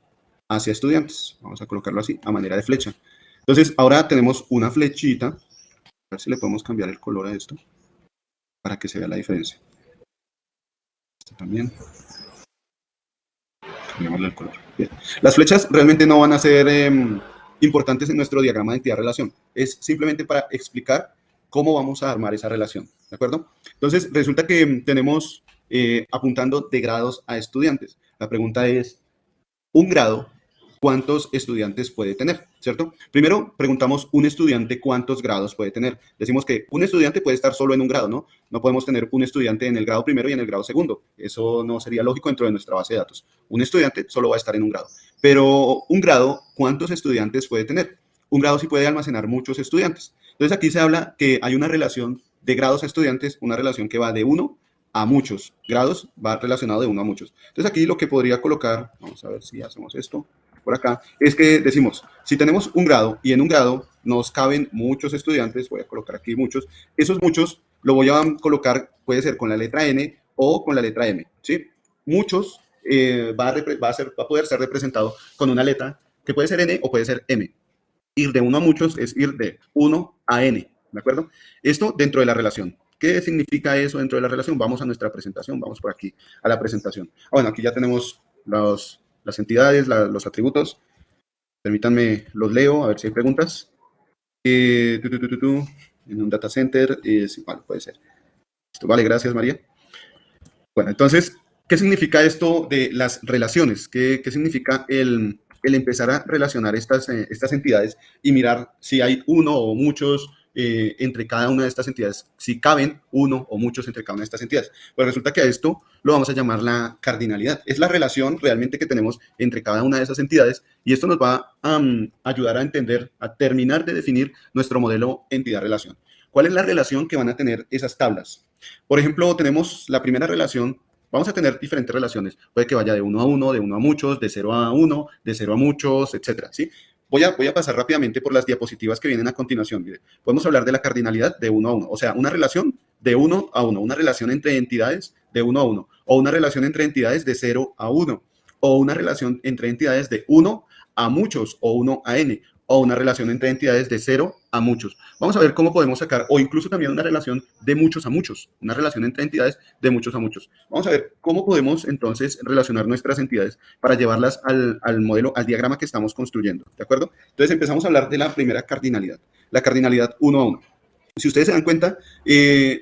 hacia estudiantes. Vamos a colocarlo así, a manera de flecha. Entonces, ahora tenemos una flechita. A ver si le podemos cambiar el color a esto para que se vea la diferencia. Esto también. Cambiémosle el color. Bien. Las flechas realmente no van a ser importantes en nuestro diagrama de entidad-relación. Es simplemente para explicar cómo vamos a armar esa relación. ¿De acuerdo? Entonces, resulta que tenemos apuntando de grados a estudiantes. La pregunta es, un grado, ¿cuántos estudiantes puede tener? ¿Cierto? Primero preguntamos un estudiante cuántos grados puede tener. Decimos que un estudiante puede estar solo en un grado, ¿no? No podemos tener un estudiante en el grado primero y en el grado segundo. Eso no sería lógico dentro de nuestra base de datos. Un estudiante solo va a estar en un grado. Pero un grado, ¿cuántos estudiantes puede tener? Un grado sí puede almacenar muchos estudiantes. Entonces aquí se habla que hay una relación de grados a estudiantes, una relación que va de 1 a muchos grados, va relacionado de 1 a muchos. Entonces aquí lo que podría colocar, vamos a ver si hacemos esto por acá, es que decimos, si tenemos un grado y en un grado nos caben muchos estudiantes, voy a colocar aquí muchos, esos muchos lo voy a colocar, puede ser con la letra N o con la letra M, ¿sí? Muchos va a poder ser representado con una letra que puede ser N o puede ser M. Ir de 1 a muchos es ir de 1 a N, ¿de acuerdo? Esto dentro de la relación. ¿Qué significa eso dentro de la relación? Vamos a nuestra presentación, vamos por aquí a la presentación. Bueno, aquí ya tenemos las entidades, los atributos. Permítanme, los leo, a ver si hay preguntas. En un data center, sí, vale, puede ser. Esto, vale, gracias, María. Bueno, entonces, ¿Qué significa esto de las relaciones? ¿Qué significa el empezar a relacionar estas entidades y mirar si hay uno o muchos entre cada una de estas entidades, si caben uno o muchos entre cada una de estas entidades? Pues resulta que a esto lo vamos a llamar la cardinalidad. Es la relación realmente que tenemos entre cada una de esas entidades y esto nos va a ayudar a entender, a terminar de definir nuestro modelo entidad-relación. ¿Cuál es la relación que van a tener esas tablas? Por ejemplo, tenemos la primera relación. Vamos a tener diferentes relaciones. Puede que vaya de uno a uno, de uno a muchos, de cero a uno, de cero a muchos, etcétera, ¿sí? Voy a pasar rápidamente por las diapositivas que vienen a continuación. Mire, podemos hablar de la cardinalidad de uno a uno, o sea, una relación de uno a uno, una relación entre entidades de uno a uno, o una relación entre entidades de cero a uno, o una relación entre entidades de uno a muchos, o uno a n, o una relación entre entidades de cero a muchos. Vamos a ver cómo podemos sacar, o incluso también una relación de muchos a muchos, una relación entre entidades de muchos a muchos. Vamos a ver cómo podemos entonces relacionar nuestras entidades para llevarlas al modelo, al diagrama que estamos construyendo, ¿de acuerdo? Entonces empezamos a hablar de la primera cardinalidad, la cardinalidad uno a uno. Si ustedes se dan cuenta,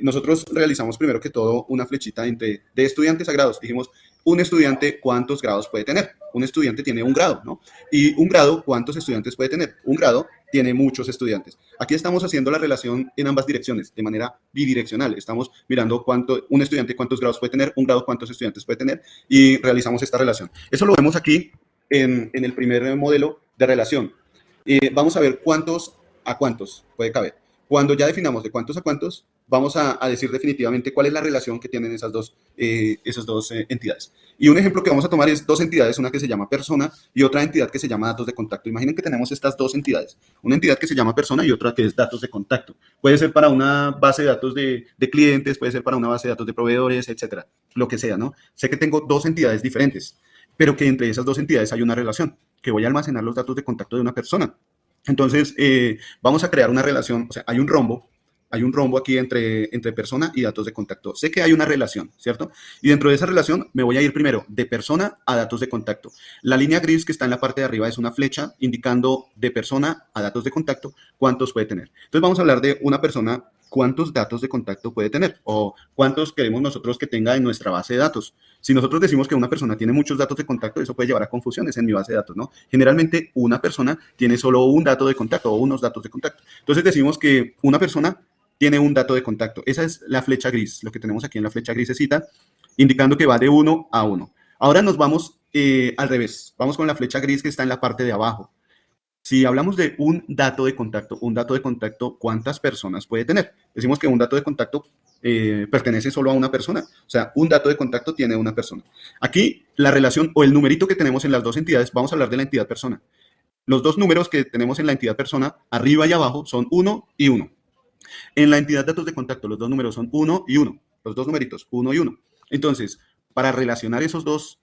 nosotros realizamos primero que todo una flechita de estudiantes a grados. Dijimos, un estudiante, ¿cuántos grados puede tener? Un estudiante tiene un grado, ¿no? Y un grado, ¿cuántos estudiantes puede tener? Un grado tiene muchos estudiantes. Aquí estamos haciendo la relación en ambas direcciones, de manera bidireccional. Estamos mirando un estudiante cuántos grados puede tener, un grado cuántos estudiantes puede tener, y realizamos esta relación. Eso lo vemos aquí en el primer modelo de relación. Vamos a ver cuántos a cuántos puede caber. Cuando ya definamos de cuántos a cuántos, vamos a decir definitivamente cuál es la relación que tienen esas dos entidades. Y un ejemplo que vamos a tomar es dos entidades, una que se llama persona y otra entidad que se llama datos de contacto. Imaginen que tenemos estas dos entidades, una entidad que se llama persona y otra que es datos de contacto. Puede ser para una base de datos de clientes, puede ser para una base de datos de proveedores, etcétera, lo que sea, ¿no? Sé que tengo dos entidades diferentes, pero que entre esas dos entidades hay una relación, que voy a almacenar los datos de contacto de una persona. Entonces, vamos a crear una relación, o sea, hay un rombo aquí entre persona y datos de contacto. Sé que hay una relación, ¿cierto? Y dentro de esa relación me voy a ir primero de persona a datos de contacto. La línea gris que está en la parte de arriba es una flecha indicando de persona a datos de contacto cuántos puede tener. Entonces, vamos a hablar de una persona, cuántos datos de contacto puede tener o cuántos queremos nosotros que tenga en nuestra base de datos. Si nosotros decimos que una persona tiene muchos datos de contacto, eso puede llevar a confusiones en mi base de datos, ¿no? Generalmente una persona tiene solo un dato de contacto o unos datos de contacto. Entonces decimos que una persona tiene un dato de contacto. Esa es la flecha gris, lo que tenemos aquí en la flecha grisecita, indicando que va de uno a uno. Ahora nos vamos al revés. Vamos con la flecha gris que está en la parte de abajo. Si hablamos de un dato de contacto, ¿cuántas personas puede tener? Decimos que un dato de contacto pertenece solo a una persona. O sea, un dato de contacto tiene una persona. Aquí, la relación o el numerito que tenemos en las dos entidades, vamos a hablar de la entidad persona. Los dos números que tenemos en la entidad persona, arriba y abajo, son 1 y 1. En la entidad datos de contacto, los dos números son 1 y 1. Los dos numeritos, 1 y 1. Entonces, para relacionar esas dos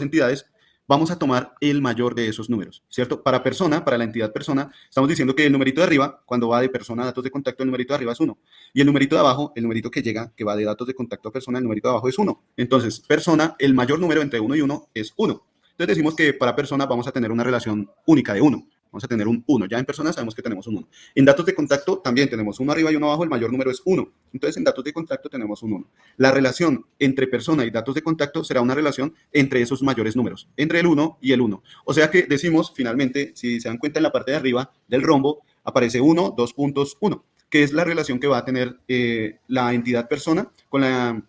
entidades, vamos a tomar el mayor de esos números, ¿cierto? Para persona, para la entidad persona, estamos diciendo que el numerito de arriba, cuando va de persona a datos de contacto, el numerito de arriba es 1. Y el numerito de abajo, el numerito que llega, que va de datos de contacto a persona, el numerito de abajo es 1. Entonces, persona, el mayor número entre 1 y 1 es 1. Entonces decimos que para persona vamos a tener una relación única de 1. Vamos a tener un 1. Ya en persona sabemos que tenemos un 1. En datos de contacto también tenemos uno arriba y uno abajo, el mayor número es 1. Entonces en datos de contacto tenemos un 1. La relación entre persona y datos de contacto será una relación entre esos mayores números, entre el 1 y el 1. O sea que decimos finalmente, si se dan cuenta en la parte de arriba del rombo, aparece 1, 2 puntos, 1, que es la relación que va a tener la entidad persona con la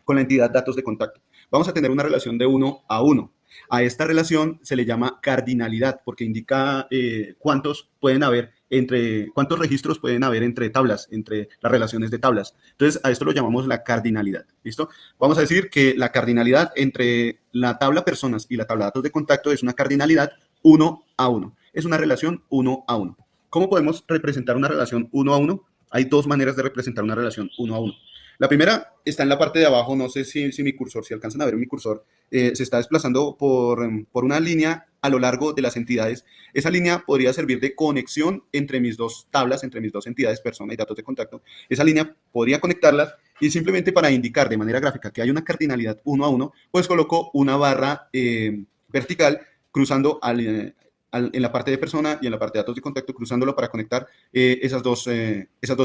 entidad datos de contacto. Vamos a tener una relación de 1 a 1. A esta relación se le llama cardinalidad porque indica cuántos registros pueden haber entre tablas, entre las relaciones de tablas. Entonces, a esto lo llamamos la cardinalidad. ¿Listo? Vamos a decir que la cardinalidad entre la tabla personas y la tabla datos de contacto es una cardinalidad 1 a 1. Es una relación 1 a 1. ¿Cómo podemos representar una relación 1 a 1? Hay dos maneras de representar una relación 1 a 1. La primera está en la parte de abajo, no sé si mi cursor, si alcanzan a ver mi cursor, se está desplazando por una línea a lo largo de las entidades. Esa línea podría servir de conexión entre mis dos tablas, entre mis dos entidades, persona y datos de contacto. Esa línea podría conectarlas y simplemente para indicar de manera gráfica que hay una cardinalidad 1 a 1, pues coloco una barra vertical cruzando en la parte de persona y en la parte de datos de contacto, cruzándolo para conectar esas dos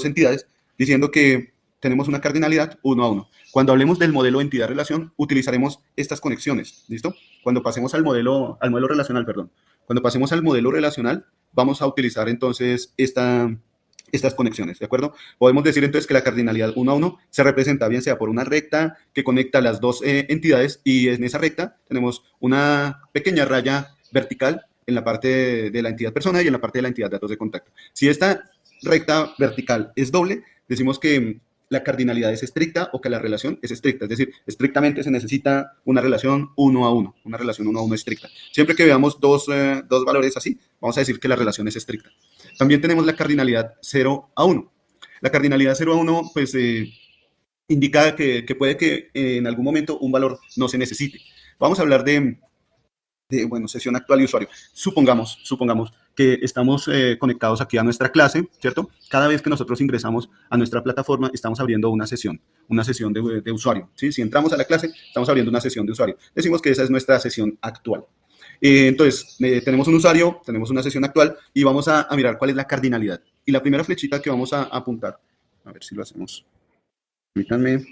entidades, diciendo que tenemos una cardinalidad 1 a 1. Cuando hablemos del modelo entidad-relación, utilizaremos estas conexiones, ¿listo? Cuando pasemos al modelo relacional, perdón. Cuando pasemos al modelo relacional, vamos a utilizar entonces estas conexiones, ¿de acuerdo? Podemos decir entonces que la cardinalidad 1 a 1 se representa bien sea por una recta que conecta las dos entidades, y en esa recta tenemos una pequeña raya vertical en la parte de la entidad persona y en la parte de la entidad datos de contacto. Si esta recta vertical es doble, decimos que la cardinalidad es estricta o que la relación es estricta. Es decir, estrictamente se necesita una relación 1 a 1, una relación 1 a 1 estricta. Siempre que veamos dos valores así, vamos a decir que la relación es estricta. También tenemos la cardinalidad 0 a 1. La cardinalidad 0 a 1, pues, indica que puede que en algún momento un valor no se necesite. Vamos a hablar de sesión actual y usuario. Supongamos que estamos conectados aquí a nuestra clase, ¿cierto? Cada vez que nosotros ingresamos a nuestra plataforma, estamos abriendo una sesión de usuario, ¿sí? Si entramos a la clase, estamos abriendo una sesión de usuario. Decimos que esa es nuestra sesión actual. Entonces, tenemos un usuario, tenemos una sesión actual y vamos a mirar cuál es la cardinalidad. Y la primera flechita que vamos a apuntar, a ver si lo hacemos. Permítanme.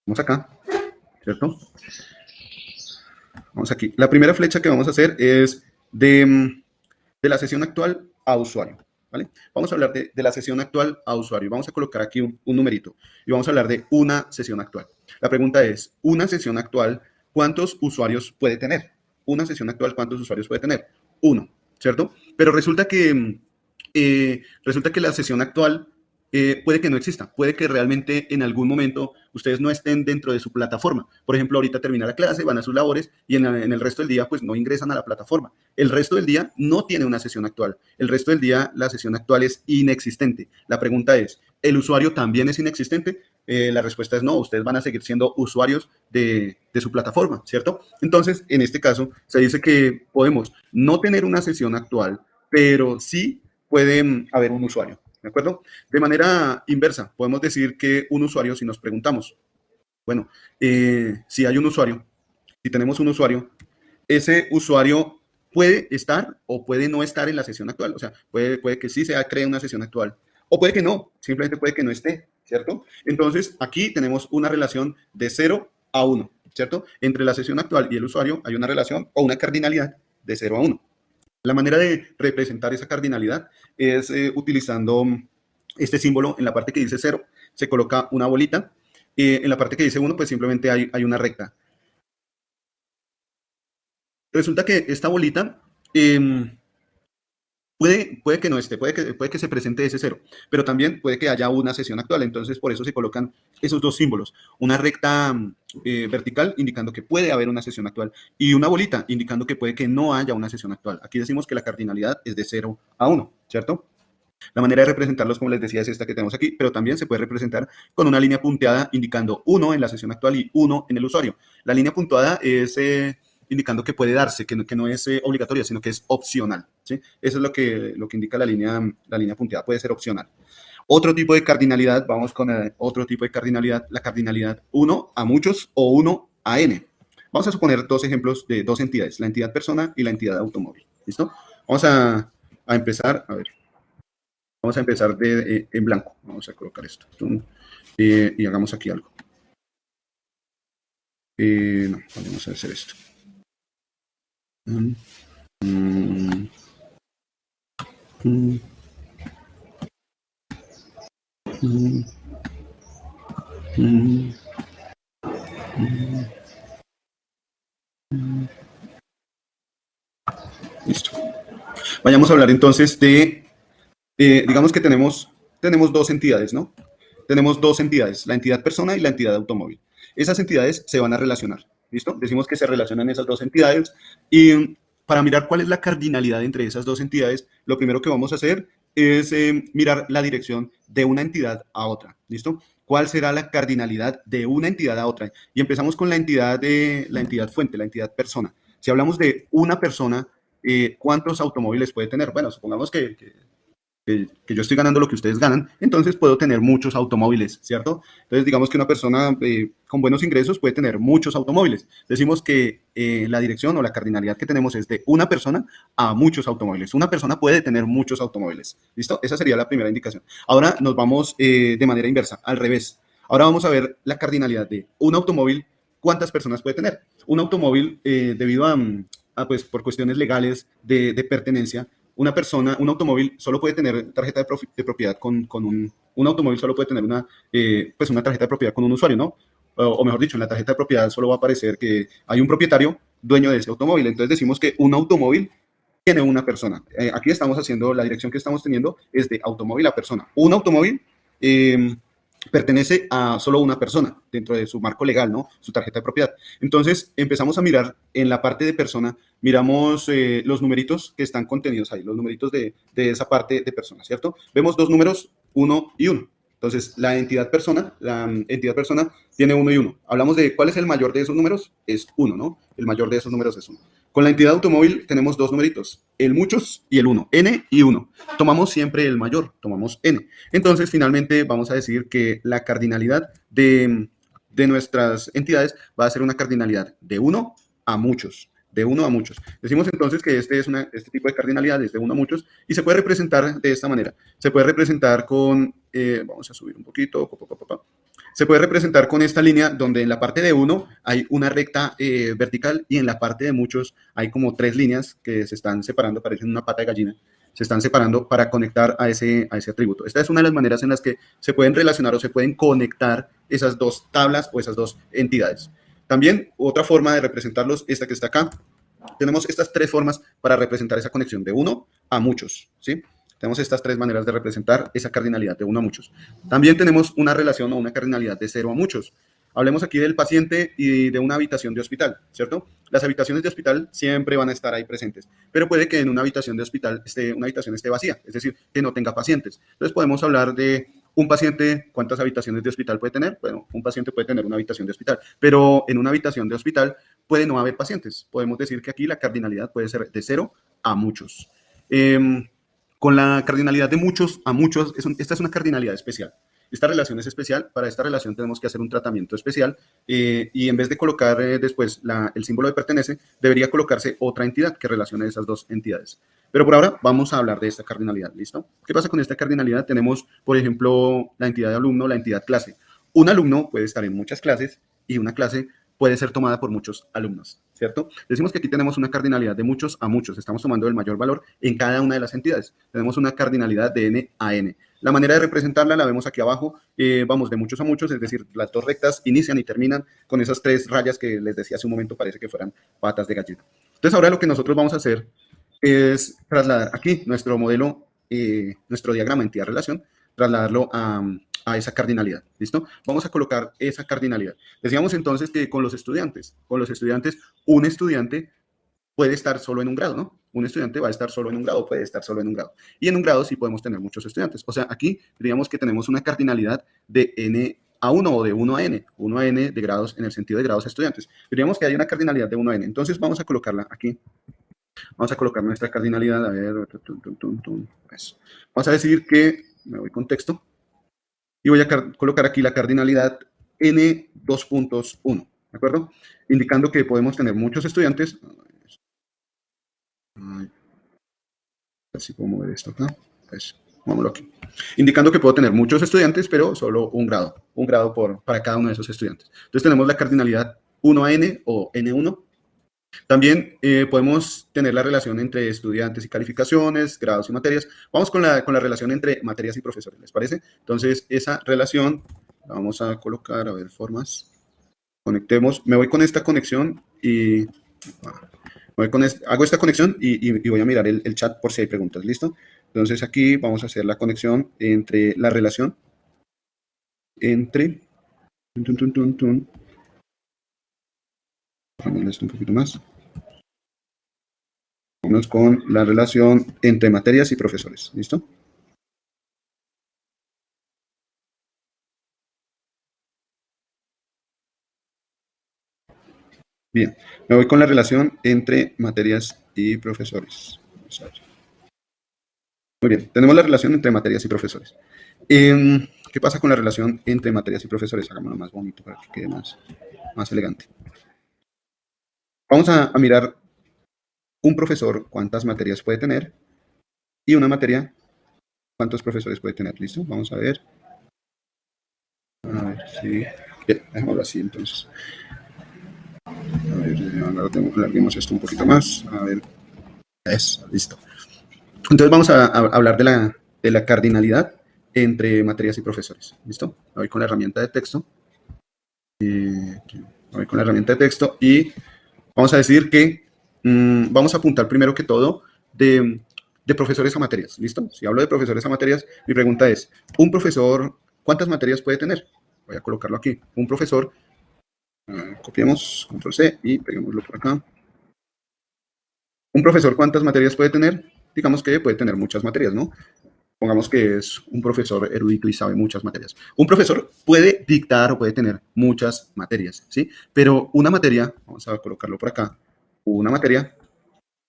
Vamos acá, ¿cierto? Vamos aquí. La primera flecha que vamos a hacer es de la sesión actual a usuario, ¿vale? Vamos a hablar de la sesión actual a usuario. Vamos a colocar aquí un numerito y vamos a hablar de una sesión actual. La pregunta es, ¿una sesión actual cuántos usuarios puede tener? Una sesión actual, ¿cuántos usuarios puede tener? 1, ¿cierto? Pero resulta que la sesión actual puede que no exista, puede que realmente en algún momento ustedes no estén dentro de su plataforma. Por ejemplo, ahorita termina la clase, van a sus labores y en el resto del día pues no ingresan a la plataforma. El resto del día no tiene una sesión actual. El resto del día la sesión actual es inexistente. La pregunta es, ¿el usuario también es inexistente? La respuesta es no, ustedes van a seguir siendo usuarios de su plataforma, ¿cierto? Entonces, en este caso, se dice que podemos no tener una sesión actual, pero sí puede haber un usuario. ¿De acuerdo? De manera inversa, podemos decir que un usuario, si nos preguntamos, bueno, si hay un usuario, si tenemos un usuario, ese usuario puede estar o puede no estar en la sesión actual. O sea, puede que sí se cree una sesión actual o puede que no, simplemente puede que no esté, ¿cierto? Entonces, aquí tenemos una relación de 0 a 1, ¿cierto? Entre la sesión actual y el usuario hay una relación o una cardinalidad de 0 a 1. La manera de representar esa cardinalidad es utilizando este símbolo. En la parte que dice 0 se coloca una bolita, en la parte que dice 1 pues simplemente hay una recta. Resulta que esta bolita puede que no esté, puede que se presente ese 0, pero también puede que haya una sesión actual. Entonces, por eso se colocan esos dos símbolos. Una recta vertical indicando que puede haber una sesión actual y una bolita indicando que puede que no haya una sesión actual. Aquí decimos que la cardinalidad es de 0 a 1, ¿cierto? La manera de representarlos, como les decía, es esta que tenemos aquí, pero también se puede representar con una línea punteada indicando 1 en la sesión actual y 1 en el usuario. La línea punteada es indicando que puede darse, que no es obligatoria, sino que es opcional, ¿sí? Eso es lo que indica la línea punteada, puede ser opcional. Otro tipo de cardinalidad, vamos con otro tipo de cardinalidad, la cardinalidad 1 a muchos o 1 a n. Vamos a suponer dos ejemplos de dos entidades, la entidad persona y la entidad automóvil, ¿listo? Vamos a empezar, a ver. Vamos a empezar en blanco. Vamos a colocar esto. Y hagamos aquí algo. No, vamos a hacer esto. Listo. Vayamos a hablar entonces de, digamos que tenemos dos entidades, ¿no? Tenemos dos entidades, la entidad persona y la entidad automóvil. Esas entidades se van a relacionar, ¿listo? Decimos que se relacionan esas dos entidades y para mirar cuál es la cardinalidad entre esas dos entidades, lo primero que vamos a hacer es mirar la dirección de una entidad a otra, ¿listo? ¿Cuál será la cardinalidad de una entidad a otra? Y empezamos con la entidad fuente, la entidad persona. Si hablamos de una persona, ¿cuántos automóviles puede tener? Bueno, supongamos que yo estoy ganando lo que ustedes ganan, entonces puedo tener muchos automóviles, ¿cierto? Entonces, digamos que una persona con buenos ingresos puede tener muchos automóviles. Decimos que la dirección o la cardinalidad que tenemos es de una persona a muchos automóviles. Una persona puede tener muchos automóviles. ¿Listo? Esa sería la primera indicación. Ahora nos vamos de manera inversa, al revés. Ahora vamos a ver la cardinalidad de un automóvil, cuántas personas puede tener. Un automóvil, debido pues, por cuestiones legales de pertenencia, una persona, un automóvil solo puede tener tarjeta de propiedad con un automóvil solo puede tener pues una tarjeta de propiedad con un usuario, ¿no? O mejor dicho, en la tarjeta de propiedad solo va a aparecer que hay un propietario dueño de ese automóvil. Entonces decimos que un automóvil tiene una persona. Aquí estamos haciendo, la dirección que estamos teniendo es de automóvil a persona. Un automóvil pertenece a solo una persona dentro de su marco legal, ¿no? Su tarjeta de propiedad. Entonces empezamos a mirar en la parte de persona, miramos los numeritos que están contenidos ahí, los numeritos de esa parte de persona, ¿cierto? Vemos dos números, 1 y 1. Entonces, la entidad persona tiene 1 y 1. Hablamos de cuál es el mayor de esos números, es 1, ¿no? El mayor de esos números es 1. Con la entidad automóvil tenemos dos numeritos, el muchos y el 1, n y 1. Tomamos siempre el mayor, tomamos n. Entonces, finalmente, vamos a decir que la cardinalidad de nuestras entidades va a ser una cardinalidad de 1 a muchos. De 1 a muchos. Decimos entonces que este tipo de cardinalidad es de 1 a muchos y se puede representar de esta manera. Se puede representar con, vamos a subir un poquito, se puede representar con esta línea donde en la parte de 1 hay una recta vertical y en la parte de muchos hay como 3 líneas que se están separando, parecen una pata de gallina, se están separando para conectar a ese atributo. Esta es una de las maneras en las que se pueden relacionar o se pueden conectar esas dos tablas o esas dos entidades. También otra forma de representarlos, esta que está acá, tenemos estas 3 formas para representar esa conexión de 1 a muchos, ¿sí? Tenemos estas 3 maneras de representar esa cardinalidad de 1 a muchos. También tenemos una relación o una cardinalidad de 0 a muchos. Hablemos aquí del paciente y de una habitación de hospital, ¿cierto? Las habitaciones de hospital siempre van a estar ahí presentes, pero puede que en una habitación de hospital una habitación esté vacía, es decir, que no tenga pacientes. Entonces podemos hablar de un paciente, ¿cuántas habitaciones de hospital puede tener? Bueno, un paciente puede tener una habitación de hospital, pero en una habitación de hospital puede no haber pacientes. Podemos decir que aquí la cardinalidad puede ser de 0 a muchos. Con la cardinalidad de muchos a muchos, esta es una cardinalidad especial. Esta relación es especial. Para esta relación tenemos que hacer un tratamiento especial y en vez de colocar después el símbolo de pertenece, debería colocarse otra entidad que relacione esas dos entidades. Pero por ahora vamos a hablar de esta cardinalidad, ¿listo? ¿Qué pasa con esta cardinalidad? Tenemos, por ejemplo, la entidad de alumno, la entidad clase. Un alumno puede estar en muchas clases y una clase puede ser tomada por muchos alumnos, ¿cierto? Decimos que aquí tenemos una cardinalidad de muchos a muchos. Estamos tomando el mayor valor en cada una de las entidades. Tenemos una cardinalidad de n a n. La manera de representarla la vemos aquí abajo. Vamos de muchos a muchos, es decir, las dos rectas inician y terminan con esas 3 rayas que les decía hace un momento, parece que fueran patas de gallina. Entonces ahora lo que nosotros vamos a hacer es trasladar aquí nuestro modelo, nuestro diagrama entidad-relación, trasladarlo a esa cardinalidad, ¿listo? Vamos a colocar esa cardinalidad. Decíamos entonces que con los estudiantes, un estudiante puede estar solo en un grado, ¿no? Un estudiante va a estar solo en un grado, puede estar solo en un grado. Y en un grado sí podemos tener muchos estudiantes. O sea, aquí diríamos que tenemos una cardinalidad de n a 1 o de 1 a n de grados en el sentido de grados a estudiantes. Diríamos que hay una cardinalidad de 1 a n. Entonces vamos a colocarla aquí. Vamos a colocar nuestra cardinalidad. A ver, pues, vamos a decir que, me voy con texto, y voy a colocar aquí la cardinalidad n 2.1, ¿de acuerdo? Indicando que podemos tener muchos estudiantes. A ver si puedo mover esto acá. Pues, vámonos aquí. Indicando que puedo tener muchos estudiantes, pero solo un grado para cada uno de esos estudiantes. Entonces tenemos la cardinalidad 1 a n o n1. También podemos tener la relación entre estudiantes y calificaciones, grados y materias. Vamos con la relación entre materias y profesores, ¿les parece? Entonces, esa relación la vamos a colocar, a ver, formas. Conectemos. Me voy con esta conexión y hago esta conexión y voy a mirar el chat por si hay preguntas, ¿listo? Entonces, aquí vamos a hacer la conexión entre la relación entre... Vamos esto un poquito más. Vamos con la relación entre materias y profesores. ¿Listo? Bien, me voy con la relación entre materias y profesores. Muy bien, tenemos la relación entre materias y profesores. ¿Qué pasa con la relación entre materias y profesores? Hagámoslo más bonito para que quede más elegante. Vamos a mirar un profesor, cuántas materias puede tener, y una materia, cuántos profesores puede tener. ¿Listo? Vamos a ver. A ver, sí. Bien, dejémoslo así entonces. A ver, alarguemos esto un poquito más. A ver, eso, listo. Entonces vamos a hablar de la cardinalidad entre materias y profesores. ¿Listo? Voy con la herramienta de texto. Voy con la herramienta de texto y vamos a decir que vamos a apuntar primero que todo de profesores a materias. ¿Listo? Si hablo de profesores a materias, mi pregunta es, ¿un profesor cuántas materias puede tener? Voy a colocarlo aquí. Un profesor, copiemos, control C y peguémoslo por acá. ¿Un profesor cuántas materias puede tener? Digamos que puede tener muchas materias, ¿no? Pongamos que es un profesor erudito y sabe muchas materias. Un profesor puede dictar o puede tener muchas materias, ¿sí? Pero una materia, vamos a colocarlo por acá, una materia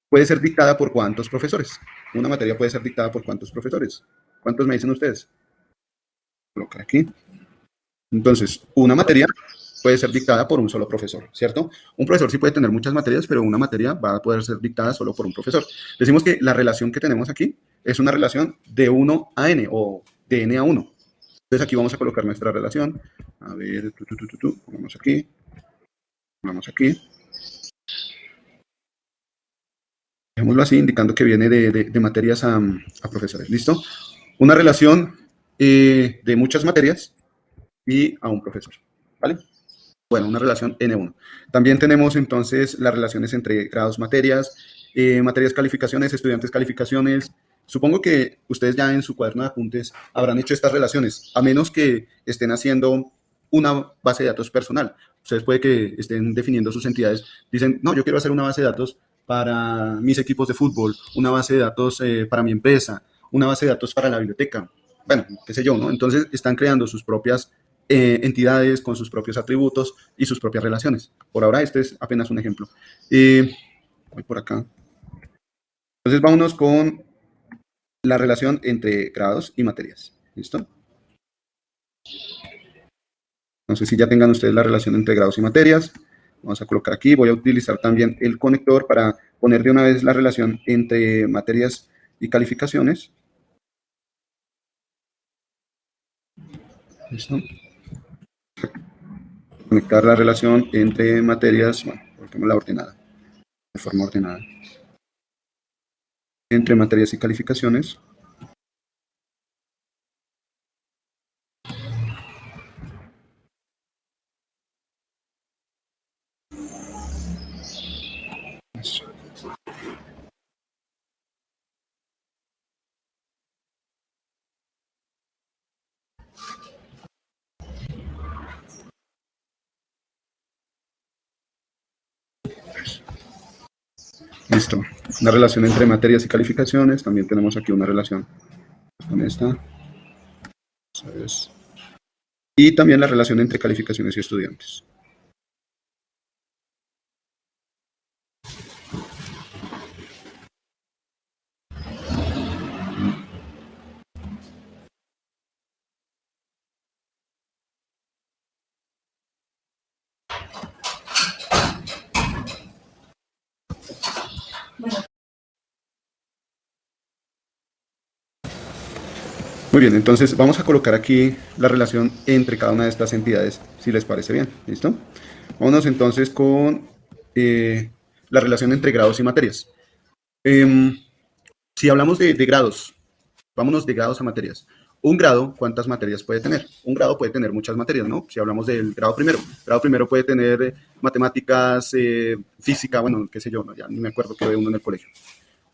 puede ser dictada por ¿cuántos profesores? Una materia puede ser dictada por ¿cuántos profesores? ¿Cuántos me dicen ustedes? Colocar aquí. Entonces, una materia puede ser dictada por un solo profesor, ¿cierto? Un profesor sí puede tener muchas materias, pero una materia va a poder ser dictada solo por un profesor. Decimos que la relación que tenemos aquí es una relación de 1 a n o de n a 1. Entonces aquí vamos a colocar nuestra relación. A ver, pongamos aquí. Vamos aquí. Dejémoslo así, indicando que viene de materias a profesores. ¿Listo? Una relación de muchas materias y a un profesor. ¿Vale? Bueno, una relación N1. También tenemos entonces las relaciones entre grados, materias, materias, calificaciones, estudiantes, calificaciones. Supongo que ustedes ya en su cuaderno de apuntes habrán hecho estas relaciones, a menos que estén haciendo una base de datos personal. Ustedes puede que estén definiendo sus entidades. Dicen, no, yo quiero hacer una base de datos para mis equipos de fútbol, una base de datos para mi empresa, una base de datos para la biblioteca. Bueno, qué sé yo, ¿no? Entonces están creando sus propias entidades con sus propios atributos y sus propias relaciones. Por ahora, este es apenas un ejemplo. Voy por acá. Entonces, vámonos con la relación entre grados y materias. ¿Listo? No sé si ya tengan ustedes la relación entre grados y materias. Vamos a colocar aquí. Voy a utilizar también el conector para poner de una vez la relación entre materias y calificaciones. ¿Listo? Conectar la relación entre materias, bueno, coloquémosla ordenada, de forma ordenada. Entre materias y calificaciones. Eso. Listo. Una relación entre materias y calificaciones. También tenemos aquí una relación con esta. ¿Sabes? Y también la relación entre calificaciones y estudiantes. Muy bien, entonces vamos a colocar aquí la relación entre cada una de estas entidades, si les parece bien. ¿Listo? Vámonos entonces con la relación entre grados y materias. Si hablamos de grados, vámonos de grados a materias. Un grado, ¿cuántas materias puede tener? Un grado puede tener muchas materias, ¿no? Si hablamos del grado primero puede tener matemáticas, física, bueno, qué sé yo, no, ya ni me acuerdo qué ve uno en el colegio.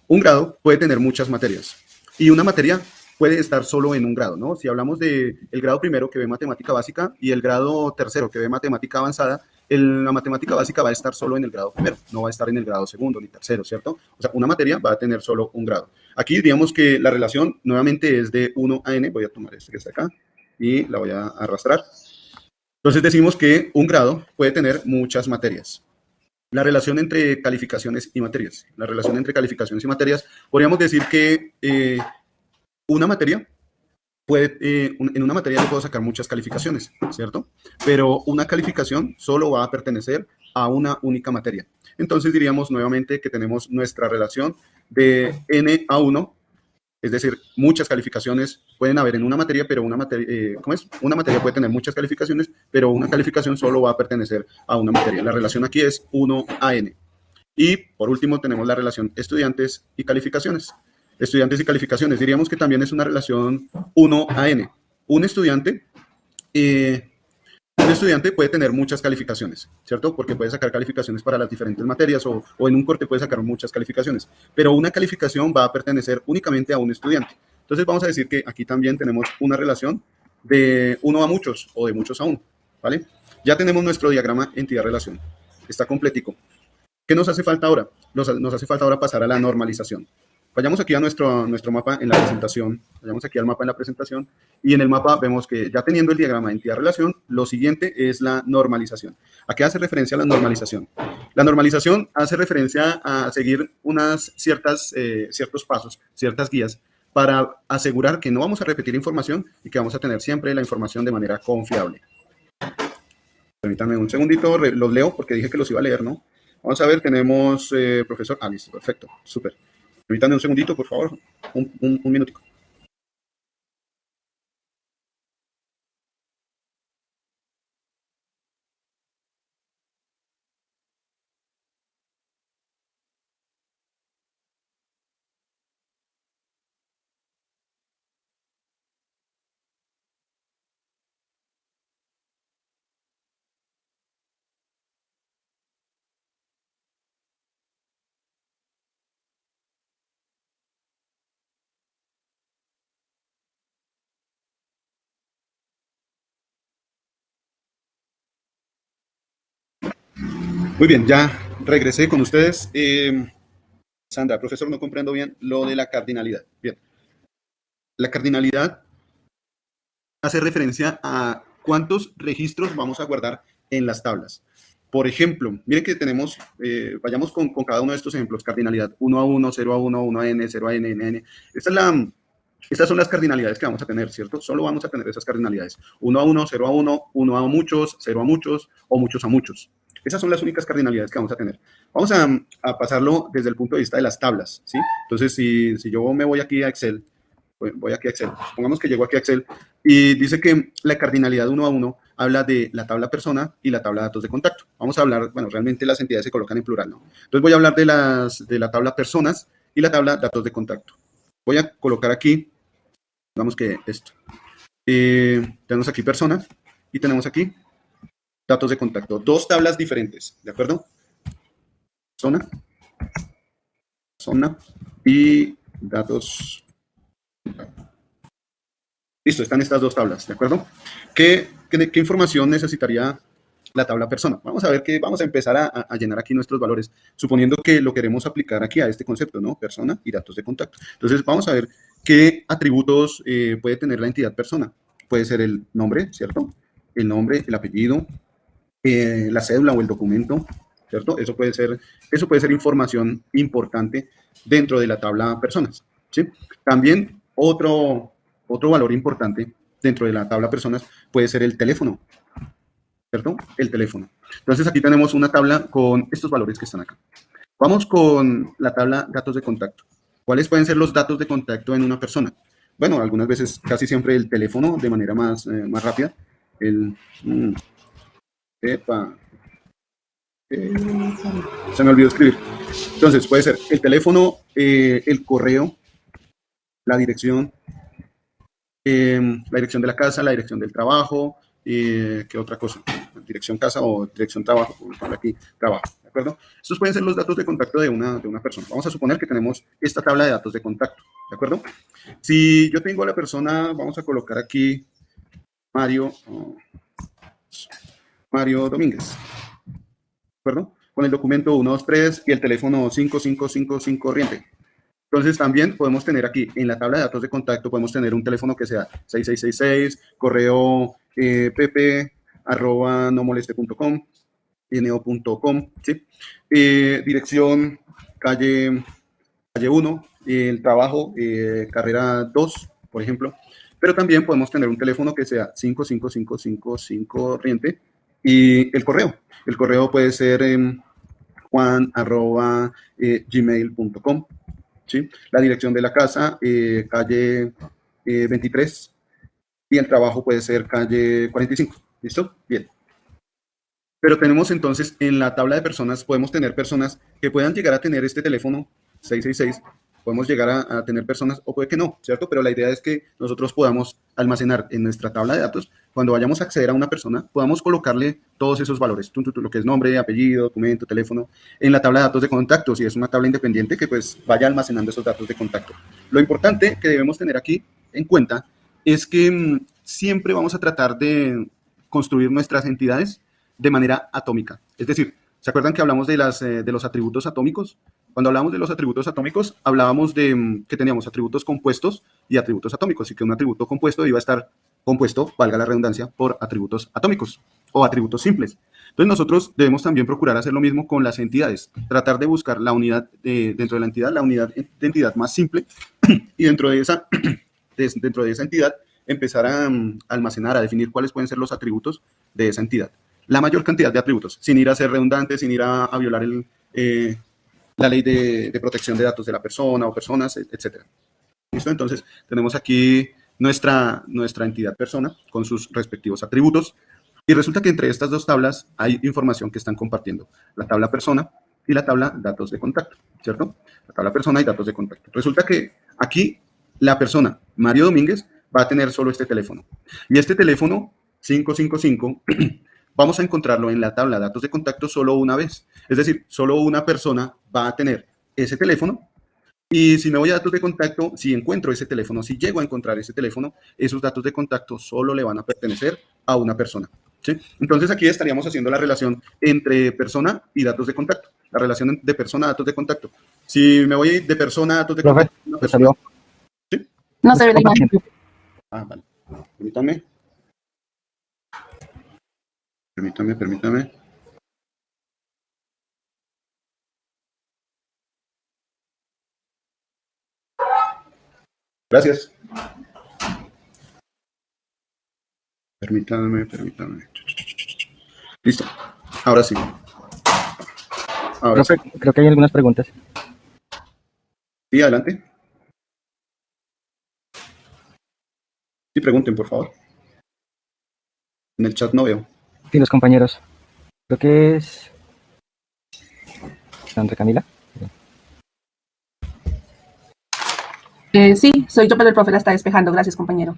Un grado puede tener muchas materias y una materia puede estar solo en un grado, ¿no? Si hablamos del grado primero que ve matemática básica y el grado tercero que ve matemática avanzada, la matemática básica va a estar solo en el grado primero, no va a estar en el grado segundo ni tercero, ¿cierto? O sea, una materia va a tener solo un grado. Aquí diríamos que la relación nuevamente es de 1 a n, voy a tomar este que está acá y la voy a arrastrar. Entonces decimos que un grado puede tener muchas materias. La relación entre calificaciones y materias. La relación entre calificaciones y materias, podríamos decir que una materia en una materia yo puedo sacar muchas calificaciones, ¿cierto? Pero una calificación solo va a pertenecer a una única materia. Entonces diríamos nuevamente que tenemos nuestra relación de n a 1, es decir, muchas calificaciones pueden haber en una materia, pero una materia, ¿cómo es? Una materia puede tener muchas calificaciones, pero una calificación solo va a pertenecer a una materia. La relación aquí es 1 a n. Y por último tenemos la relación estudiantes y calificaciones. Estudiantes y calificaciones, diríamos que también es una relación 1 a n. Un estudiante puede tener muchas calificaciones, ¿cierto? Porque puede sacar calificaciones para las diferentes materias o en un corte puede sacar muchas calificaciones, pero una calificación va a pertenecer únicamente a un estudiante. Entonces vamos a decir que aquí también tenemos una relación de 1 a muchos o de muchos a 1, ¿vale? Ya tenemos nuestro diagrama entidad-relación. Está completico. ¿Qué nos hace falta ahora? Nos hace falta ahora pasar a la normalización. Vayamos aquí a nuestro mapa en la presentación. Vayamos aquí al mapa en la presentación. Y en el mapa vemos que ya teniendo el diagrama de entidad-relación, lo siguiente es la normalización. ¿A qué hace referencia la normalización? La normalización hace referencia a seguir ciertos pasos, ciertas guías, para asegurar que no vamos a repetir información y que vamos a tener siempre la información de manera confiable. Permítanme un segundito, los leo porque dije que los iba a leer, ¿no? Vamos a ver, tenemos profesor. Ah, listo, perfecto, súper. Permítanme un segundito, por favor, un minutico. Muy bien, ya regresé con ustedes. Sandra, profesor, no comprendo bien lo de la cardinalidad. Bien, la cardinalidad hace referencia a cuántos registros vamos a guardar en las tablas. Por ejemplo, miren que tenemos, vayamos con cada uno de estos ejemplos, cardinalidad 1 a 1, 0 a 1, 1 a n, 0 a n, n, n. Estas son las cardinalidades que vamos a tener, ¿cierto? Solo vamos a tener esas cardinalidades. 1 a 1, 0 a 1, 1 a muchos, 0 a muchos o muchos a muchos. Esas son las únicas cardinalidades que vamos a tener. Vamos a pasarlo desde el punto de vista de las tablas, ¿sí? Entonces, si yo me voy aquí a Excel, voy aquí a Excel, supongamos que llego aquí a Excel y dice que la cardinalidad 1 a 1 habla de la tabla persona y la tabla datos de contacto. Vamos a hablar, bueno, realmente las entidades se colocan en plural, ¿no? Entonces voy a hablar de la tabla personas y la tabla datos de contacto. Voy a colocar aquí, digamos que esto. Tenemos aquí personas y tenemos aquí datos de contacto. Dos tablas diferentes, ¿de acuerdo? Zona y datos. Listo, están estas dos tablas, ¿de acuerdo? ¿Qué información necesitaría la tabla persona? Vamos a ver que vamos a empezar a llenar aquí nuestros valores, suponiendo que lo queremos aplicar aquí a este concepto, ¿no? Persona y datos de contacto. Entonces, vamos a ver qué atributos puede tener la entidad persona. Puede ser el nombre, ¿cierto? El nombre, el apellido, la cédula o el documento, ¿cierto? Eso puede ser información importante dentro de la tabla personas, ¿sí? También otro valor importante dentro de la tabla personas puede ser el teléfono, ¿cierto? El teléfono. Entonces aquí tenemos una tabla con estos valores que están acá. Vamos con la tabla datos de contacto. ¿Cuáles pueden ser los datos de contacto en una persona? Bueno, algunas veces, casi siempre el teléfono de manera más rápida. Se me olvidó escribir. Entonces, puede ser el teléfono, el correo, la dirección de la casa, la dirección del trabajo, ¿qué otra cosa? Dirección casa o dirección trabajo, por aquí, trabajo, ¿de acuerdo? Estos pueden ser los datos de contacto de una persona. Vamos a suponer que tenemos esta tabla de datos de contacto, ¿de acuerdo? Si yo tengo a la persona, vamos a colocar aquí Mario Domínguez, ¿de acuerdo? Con el documento 123 y el teléfono 5555 corriente. Entonces también podemos tener aquí en la tabla de datos de contacto, podemos tener un teléfono que sea 6666, correo pp@nomoleste.com, no.com, ¿sí? Dirección calle 1, el trabajo carrera 2, por ejemplo. Pero también podemos tener un teléfono que sea 55555 corriente y el correo. El correo puede ser juan@gmail.com. ¿Sí? La dirección de la casa, calle 23, y el trabajo puede ser calle 45. ¿Listo? Bien. Pero tenemos entonces en la tabla de personas, podemos tener personas que puedan llegar a tener este teléfono 666, podemos llegar a tener personas o puede que no, ¿cierto? Pero la idea es que nosotros podamos almacenar en nuestra tabla de datos, cuando vayamos a acceder a una persona, podamos colocarle todos esos valores, lo que es nombre, apellido, documento, teléfono, en la tabla de datos de contacto, si es una tabla independiente que pues vaya almacenando esos datos de contacto. Lo importante que debemos tener aquí en cuenta es que siempre vamos a tratar de construir nuestras entidades de manera atómica. Es decir, ¿se acuerdan que hablamos de los atributos atómicos? Cuando hablamos de los atributos atómicos, hablábamos de que teníamos atributos compuestos y atributos atómicos, y que un atributo compuesto iba a estar compuesto, valga la redundancia, por atributos atómicos o atributos simples. Entonces nosotros debemos también procurar hacer lo mismo con las entidades, tratar de buscar la unidad dentro de la entidad, la unidad de entidad más simple, y dentro de esa entidad empezar a almacenar, a definir cuáles pueden ser los atributos de esa entidad. La mayor cantidad de atributos, sin ir a ser redundante, sin ir a violar la ley de protección de datos de la persona o personas, etc. ¿Listo? Entonces, tenemos aquí nuestra entidad persona con sus respectivos atributos, y resulta que entre estas dos tablas hay información que están compartiendo, la tabla persona y la tabla datos de contacto, ¿cierto? La tabla persona y datos de contacto. Resulta que aquí la persona, Mario Domínguez, va a tener solo este teléfono. Y este teléfono 555 vamos a encontrarlo en la tabla datos de contacto solo una vez. Es decir, solo una persona va a tener ese teléfono, y si me voy a datos de contacto, si encuentro ese teléfono, si llego a encontrar ese teléfono, esos datos de contacto solo le van a pertenecer a una persona, ¿sí? Entonces aquí estaríamos haciendo la relación entre persona y datos de contacto, la relación de persona a datos de contacto. Si me voy de persona a datos de contacto, una persona, ¿sí? No se ve la imagen. Vale. Permítame. Gracias. Permítame. Listo. Ahora sí. Creo que hay algunas preguntas. Sí, adelante. Sí, pregunten, por favor. En el chat no veo. Sí, los compañeros. Creo que es Sandra Camila. Sí, soy yo, pero el profe la está despejando. Gracias, compañero.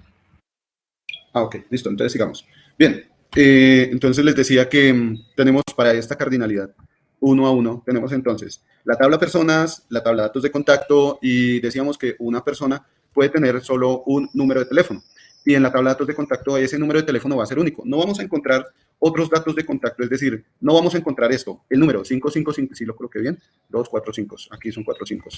Ok, listo, entonces sigamos. Bien, entonces les decía que tenemos para esta cardinalidad 1 a 1, tenemos entonces la tabla personas, la tabla datos de contacto, y decíamos que una persona puede tener solo un número de teléfono, y en la tabla datos de contacto ese número de teléfono va a ser único. No vamos a encontrar otros datos de contacto, es decir, no vamos a encontrar esto, el número 555, si lo coloqué bien, 2, 4, 5, aquí son 4 5.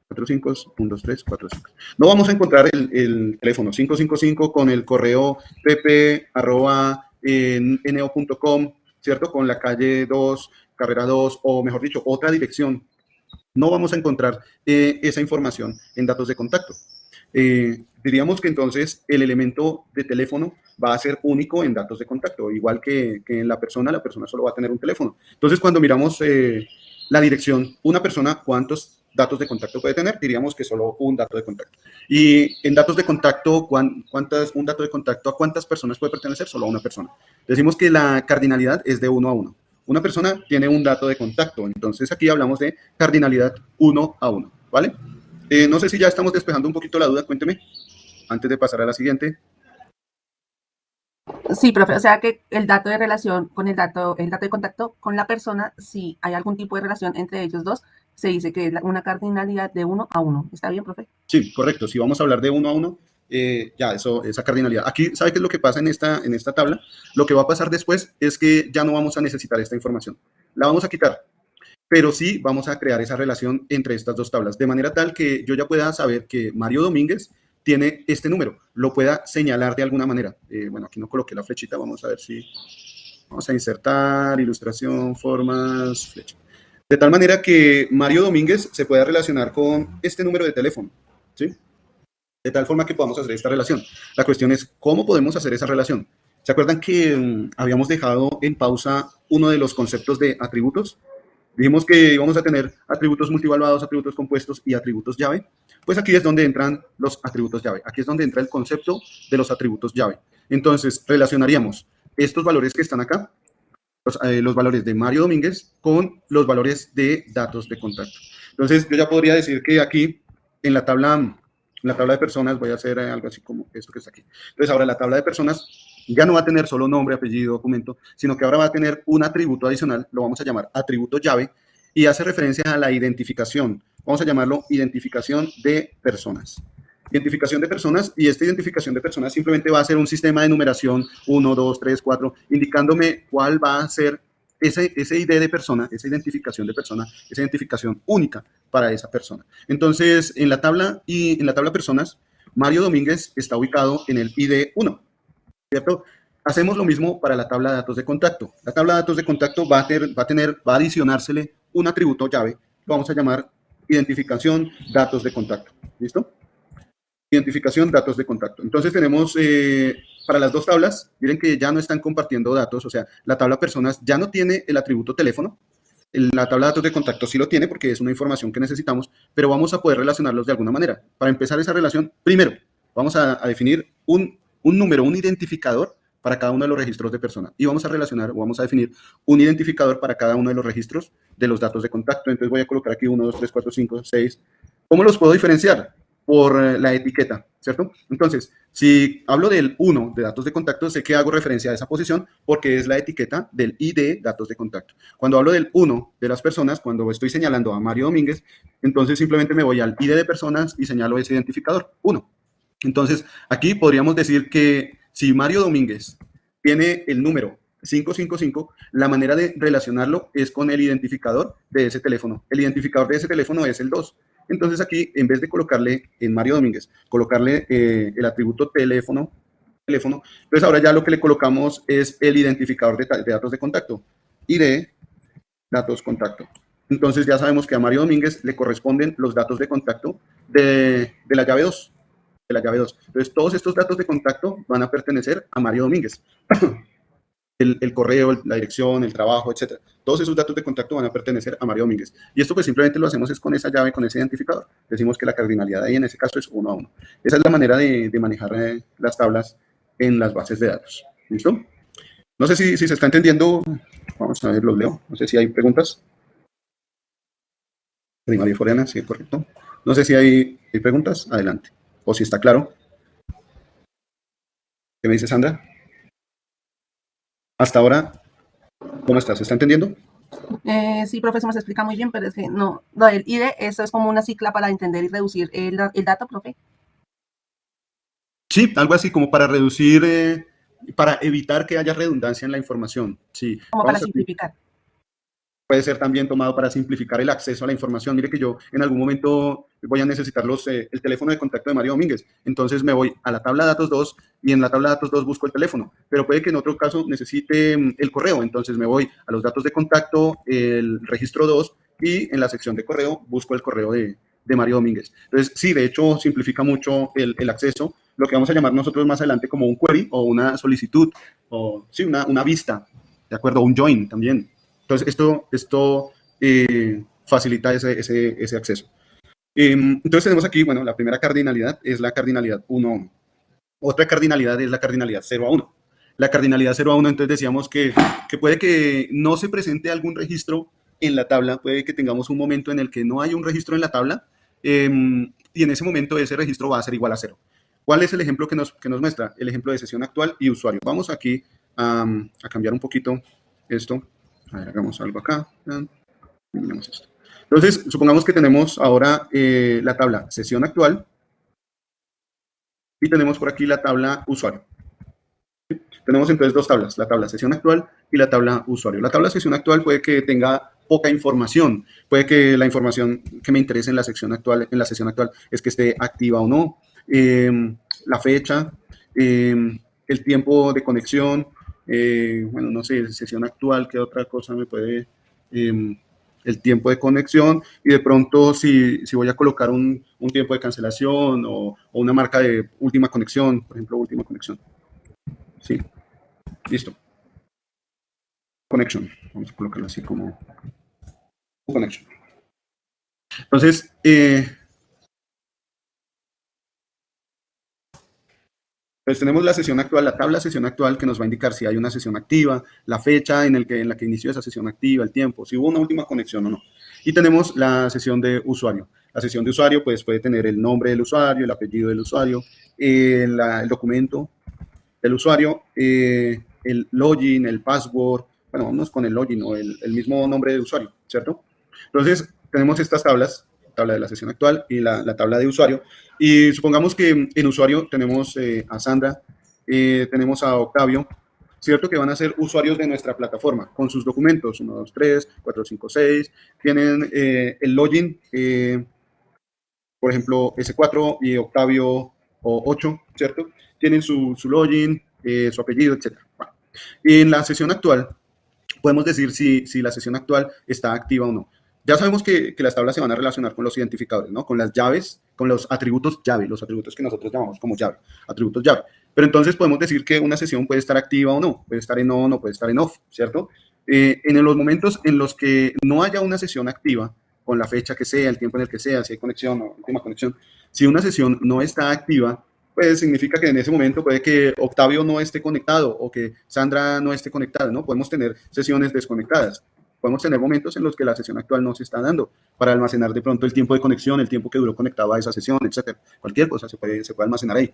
4 5, 1, 2, 3, 4 5. No vamos a encontrar el teléfono 555 con el correo pp@neo.com, ¿cierto? Con la calle 2, carrera 2, o mejor dicho, otra dirección. No vamos a encontrar esa información en datos de contacto. Diríamos que entonces el elemento de teléfono va a ser único en datos de contacto, igual que en la persona solo va a tener un teléfono. Entonces, cuando miramos la dirección, una persona, ¿cuántos datos de contacto puede tener? Diríamos que solo un dato de contacto. Y en datos de contacto, un dato de contacto a cuántas personas puede pertenecer? Solo a una persona. Decimos que la cardinalidad es de 1 a 1. Una persona tiene un dato de contacto, entonces aquí hablamos de cardinalidad 1 a 1, ¿vale? No sé si ya estamos despejando un poquito la duda, cuénteme, antes de pasar a la siguiente. Sí, profe, o sea que el dato de relación con el dato de contacto con la persona, si hay algún tipo de relación entre ellos dos, se dice que es una cardinalidad de 1 a 1. ¿Está bien, profe? Sí, correcto. Si vamos a hablar de 1 a 1, esa cardinalidad. Aquí, ¿sabe qué es lo que pasa en esta tabla? Lo que va a pasar después es que ya no vamos a necesitar esta información. La vamos a quitar, pero sí vamos a crear esa relación entre estas dos tablas, de manera tal que yo ya pueda saber que Mario Domínguez tiene este número, lo pueda señalar de alguna manera. Bueno, aquí no coloqué la flechita, vamos a ver si... Vamos a insertar, ilustración, formas, flecha. De tal manera que Mario Domínguez se pueda relacionar con este número de teléfono, ¿sí? De tal forma que podamos hacer esta relación. La cuestión es, ¿cómo podemos hacer esa relación? ¿Se acuerdan que habíamos dejado en pausa uno de los conceptos de atributos? Dijimos que íbamos a tener atributos multivaluados, atributos compuestos y atributos llave. Pues aquí es donde entran los atributos llave. Aquí es donde entra el concepto de los atributos llave. Entonces, relacionaríamos estos valores que están acá, los valores de Mario Domínguez, con los valores de datos de contacto. Entonces, yo ya podría decir que aquí, en la tabla de personas, voy a hacer algo así como esto que está aquí. Entonces, ahora la tabla de personas ya no va a tener solo nombre, apellido, documento, sino que ahora va a tener un atributo adicional, lo vamos a llamar atributo llave, y hace referencia a la identificación. Vamos a llamarlo identificación de personas. Identificación de personas, y esta identificación de personas simplemente va a ser un sistema de numeración 1, 2, 3, 4, indicándome cuál va a ser ese ID de persona, esa identificación de persona, esa identificación única para esa persona. Entonces, en la tabla personas, Mario Domínguez está ubicado en el ID 1, ¿cierto? Hacemos lo mismo para la tabla de datos de contacto. La tabla de datos de contacto va a adicionársele un atributo llave, vamos a llamar identificación datos de contacto. ¿Listo? Identificación, datos de contacto. Entonces tenemos para las dos tablas, miren que ya no están compartiendo datos, o sea, la tabla personas ya no tiene el atributo teléfono, la tabla de datos de contacto sí lo tiene porque es una información que necesitamos, pero vamos a poder relacionarlos de alguna manera. Para empezar esa relación, primero, vamos a definir un número, un identificador para cada uno de los registros de persona. Y vamos a relacionar, o vamos a definir un identificador para cada uno de los registros de los datos de contacto. Entonces voy a colocar aquí 1, 2, 3, 4, 5, 6. ¿Cómo los puedo diferenciar? Por la etiqueta, ¿cierto? Entonces, si hablo del 1 de datos de contacto, sé que hago referencia a esa posición porque es la etiqueta del ID datos de contacto. Cuando hablo del 1 de las personas, cuando estoy señalando a Mario Domínguez, entonces simplemente me voy al ID de personas y señalo ese identificador, 1. Entonces, aquí podríamos decir que si Mario Domínguez tiene el número 555, la manera de relacionarlo es con el identificador de ese teléfono. El identificador de ese teléfono es el 2. Entonces aquí, en vez de colocarle en Mario Domínguez, colocarle el atributo teléfono, entonces ahora ya lo que le colocamos es el identificador de datos de contacto, ID datos contacto. Entonces ya sabemos que a Mario Domínguez le corresponden los datos de contacto de la llave 2. De la llave 2. Entonces todos estos datos de contacto van a pertenecer a Mario Domínguez. El correo, la dirección, el trabajo, etcétera. Todos esos datos de contacto van a pertenecer a Mario Domínguez. Y esto pues simplemente lo hacemos es con esa llave, con ese identificador. Decimos que la cardinalidad ahí en ese caso es 1 a 1. Esa es la manera de manejar las tablas en las bases de datos. ¿Listo? No sé si se está entendiendo. Vamos a ver, los leo. No sé si hay preguntas. Primaria Foreana, sí, correcto. No sé si hay preguntas. Adelante. O si está claro. ¿Qué me dice Sandra? Hasta ahora, ¿cómo estás? ¿Se está entendiendo? Sí, profesor, se explica muy bien, pero es que no, lo del ID, eso es como una sigla para entender y reducir el dato, profe. Sí, algo así como para reducir, para evitar que haya redundancia en la información. Sí, como para simplificar. Puede ser también tomado para simplificar el acceso a la información. Mire que yo en algún momento voy a necesitar el teléfono de contacto de Mario Domínguez. Entonces me voy a la tabla de datos 2 y en la tabla de datos 2 busco el teléfono. Pero puede que en otro caso necesite el correo. Entonces me voy a los datos de contacto, el registro 2 y en la sección de correo busco el correo de Mario Domínguez. Entonces sí, de hecho simplifica mucho el acceso. Lo que vamos a llamar nosotros más adelante como un query o una solicitud o sí, una vista, ¿de acuerdo? Un join también. Entonces, esto facilita ese acceso. Entonces, tenemos aquí, bueno, la primera cardinalidad es la cardinalidad 1 a 1. Otra cardinalidad es la cardinalidad 0 a 1. La cardinalidad 0 a 1, entonces decíamos que puede que no se presente algún registro en la tabla, puede que tengamos un momento en el que no hay un registro en la tabla y en ese momento ese registro va a ser igual a 0. ¿Cuál es el ejemplo que nos muestra? El ejemplo de sesión actual y usuario. Vamos aquí a cambiar un poquito esto. A ver, hagamos algo acá. Eliminamos esto. Entonces, supongamos que tenemos ahora la tabla sesión actual y tenemos por aquí la tabla usuario. ¿Sí? Tenemos entonces dos tablas, la tabla sesión actual y la tabla usuario. La tabla sesión actual puede que tenga poca información, puede que la información que me interese en la sesión actual es que esté activa o no, la fecha, el tiempo de conexión, bueno, no sé, sesión actual, ¿qué otra cosa me puede? El tiempo de conexión y de pronto si voy a colocar un tiempo de cancelación o una marca de última conexión, por ejemplo, última conexión. Sí, listo. Connection, vamos a colocarlo así como connection. Entonces, pues tenemos la sesión actual, la tabla de sesión actual que nos va a indicar si hay una sesión activa, la fecha en la que inició esa sesión activa, el tiempo, si hubo una última conexión o no. Y tenemos la sesión de usuario. La sesión de usuario pues, puede tener el nombre del usuario, el apellido del usuario, el documento del usuario, el login, el password, bueno, vámonos con el login o el mismo nombre de usuario, ¿cierto? Entonces, tenemos estas tablas, tabla de la sesión actual y la tabla de usuario. Y supongamos que en usuario tenemos a Sandra, tenemos a Octavio, ¿cierto? Que van a ser usuarios de nuestra plataforma con sus documentos, 1, 2, 3, 4, 5, 6. Tienen el login, por ejemplo, S4 y Octavio o 8, ¿cierto? Tienen su login, su apellido, etc. Bueno, en la sesión actual, podemos decir si la sesión actual está activa o no. Ya sabemos que las tablas se van a relacionar con los identificadores, ¿no? Con las llaves, con los atributos llave, los atributos que nosotros llamamos como llave, atributos llave. Pero entonces podemos decir que una sesión puede estar activa o no, puede estar en on o puede estar en off, ¿cierto? En los momentos en los que no haya una sesión activa, con la fecha que sea, el tiempo en el que sea, si hay conexión o última conexión, si una sesión no está activa, pues significa que en ese momento puede que Octavio no esté conectado o que Sandra no esté conectada, ¿no? Podemos tener sesiones desconectadas. Podemos tener momentos en los que la sesión actual no se está dando para almacenar de pronto el tiempo de conexión, el tiempo que duró conectado a esa sesión, etcétera. Cualquier cosa se puede almacenar ahí.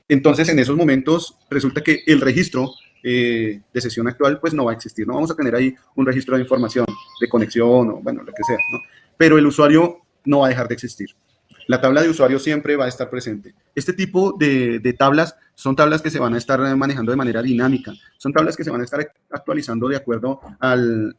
Entonces, en esos momentos resulta que el registro de sesión actual pues no va a existir. No vamos a tener ahí un registro de información, de conexión o bueno, lo que sea, ¿no? Pero el usuario no va a dejar de existir. La tabla de usuario siempre va a estar presente. Este tipo de tablas son tablas que se van a estar manejando de manera dinámica. Son tablas que se van a estar actualizando de acuerdo al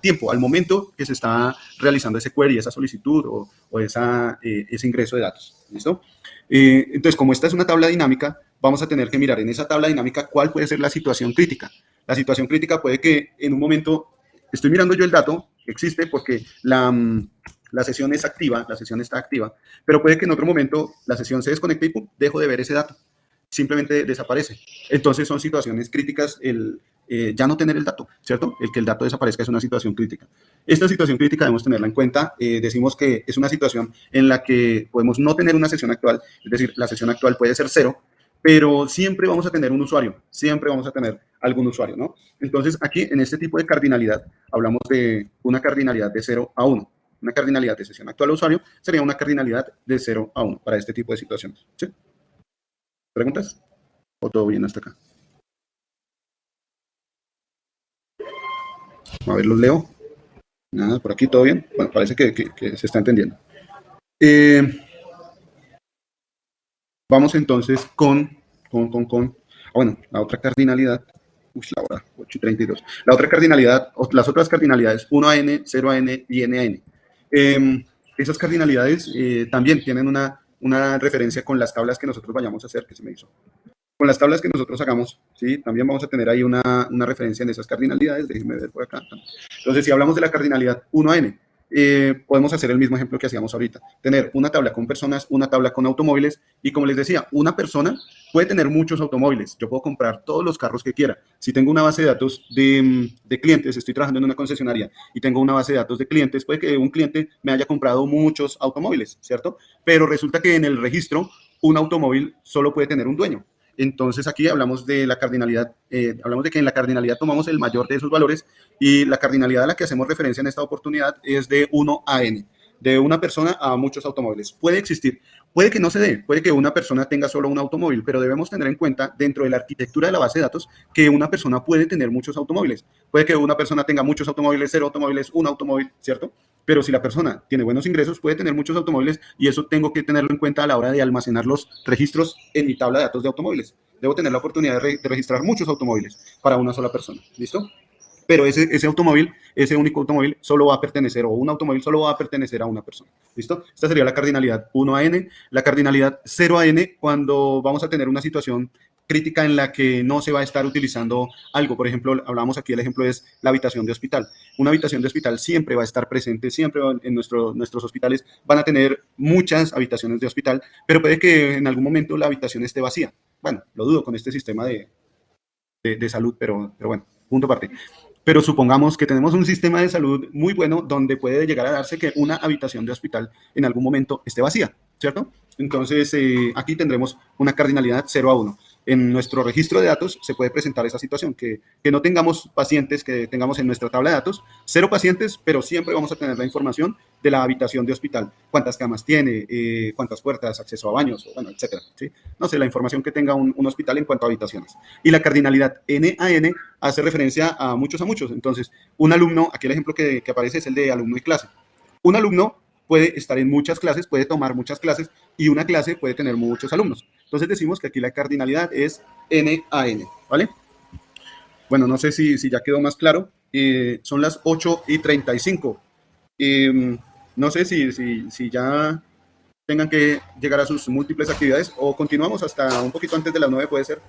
tiempo, al momento que se está realizando ese query, esa solicitud o ese ingreso de datos. ¿Listo? Entonces, como esta es una tabla dinámica, vamos a tener que mirar en esa tabla dinámica cuál puede ser la situación crítica. La situación crítica puede que en un momento, estoy mirando yo el dato que existe porque la sesión es activa, la sesión está activa, pero puede que en otro momento la sesión se desconecte y ¡pum!, dejo de ver ese dato. Simplemente desaparece. Entonces son situaciones críticas el ya no tener el dato, ¿cierto? El que el dato desaparezca es una situación crítica. Esta situación crítica debemos tenerla en cuenta. Decimos que es una situación en la que podemos no tener una sesión actual, es decir, la sesión actual puede ser 0, pero siempre vamos a tener un usuario, siempre vamos a tener algún usuario, ¿no? Entonces aquí en este tipo de cardinalidad hablamos de una cardinalidad de 0 a 1. Una cardinalidad de sesión actual a usuario sería una cardinalidad de 0 a 1 para este tipo de situaciones. ¿Sí? ¿Preguntas? ¿O todo bien hasta acá? A ver, los leo. Nada, por aquí todo bien. Bueno, parece que se está entendiendo. Vamos entonces bueno, la otra cardinalidad. La hora, 8:32. La otra cardinalidad, las otras cardinalidades, 1AN, 0AN y NAN. Esas cardinalidades también tienen una referencia con las tablas que nosotros vayamos a hacer, que se me hizo. Con las tablas que nosotros hagamos, ¿sí? También vamos a tener ahí una referencia en esas cardinalidades. Déjenme ver por acá. Entonces, si hablamos de la cardinalidad 1AN, podemos hacer el mismo ejemplo que hacíamos ahorita. Tener una tabla con personas, una tabla con automóviles, y como les decía, una persona puede tener muchos automóviles. Yo puedo comprar todos los carros que quiera. Si tengo una base de datos de clientes, estoy trabajando en una concesionaria y tengo una base de datos de clientes, puede que un cliente me haya comprado muchos automóviles, ¿cierto? Pero resulta que en el registro un automóvil solo puede tener un dueño. Entonces aquí hablamos de la cardinalidad, hablamos de que en la cardinalidad tomamos el mayor de esos valores y la cardinalidad a la que hacemos referencia en esta oportunidad es de 1 a n, de una persona a muchos automóviles. Puede existir, puede que no se dé, puede que una persona tenga solo un automóvil, pero debemos tener en cuenta dentro de la arquitectura de la base de datos que una persona puede tener muchos automóviles. Puede que una persona tenga muchos automóviles, 0 automóviles, un automóvil, ¿cierto? Pero si la persona tiene buenos ingresos, puede tener muchos automóviles y eso tengo que tenerlo en cuenta a la hora de almacenar los registros en mi tabla de datos de automóviles. Debo tener la oportunidad de registrar muchos automóviles para una sola persona, ¿listo? Pero ese automóvil, ese único automóvil, solo va a pertenecer, o un automóvil solo va a pertenecer a una persona, ¿listo? Esta sería la cardinalidad 1 a n, la cardinalidad 0 a n cuando vamos a tener una situación crítica en la que no se va a estar utilizando algo. Por ejemplo, hablamos aquí, el ejemplo es la habitación de hospital. Una habitación de hospital siempre va a estar presente, siempre en nuestros hospitales van a tener muchas habitaciones de hospital, pero puede que en algún momento la habitación esté vacía. Bueno, lo dudo con este sistema de salud, pero bueno, punto aparte. Pero supongamos que tenemos un sistema de salud muy bueno donde puede llegar a darse que una habitación de hospital en algún momento esté vacía, ¿cierto? Entonces, aquí tendremos una cardinalidad 0 a 1. En nuestro registro de datos se puede presentar esa situación, que no tengamos pacientes, que tengamos en nuestra tabla de datos 0 pacientes, pero siempre vamos a tener la información de la habitación de hospital, cuántas camas tiene, cuántas puertas, acceso a baños, bueno, etcétera, ¿sí? No sé, la información que tenga un hospital en cuanto a habitaciones. Y la cardinalidad N a N hace referencia a muchos. Entonces, un alumno, aquí el ejemplo que aparece es el de alumno y clase. Un alumno puede estar en muchas clases, puede tomar muchas clases, y una clase puede tener muchos alumnos. Entonces decimos que aquí la cardinalidad es N a N, ¿vale? Bueno, no sé si ya quedó más claro. Son las 8:35. No sé si ya tengan que llegar a sus múltiples actividades o continuamos hasta un poquito antes de las 9, puede ser.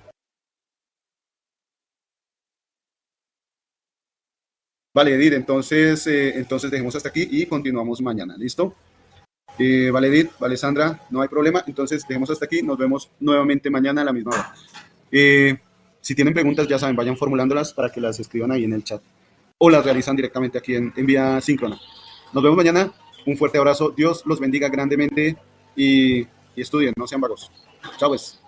Vale, Edith, entonces dejemos hasta aquí y continuamos mañana, ¿listo? Vale, Edith, vale, Sandra, no hay problema, entonces dejemos hasta aquí, nos vemos nuevamente mañana a la misma hora. Si tienen preguntas, ya saben, vayan formulándolas para que las escriban ahí en el chat o las realizan directamente aquí en vía síncrona. Nos vemos mañana, un fuerte abrazo, Dios los bendiga grandemente y estudien, no sean vagos. Chao, pues.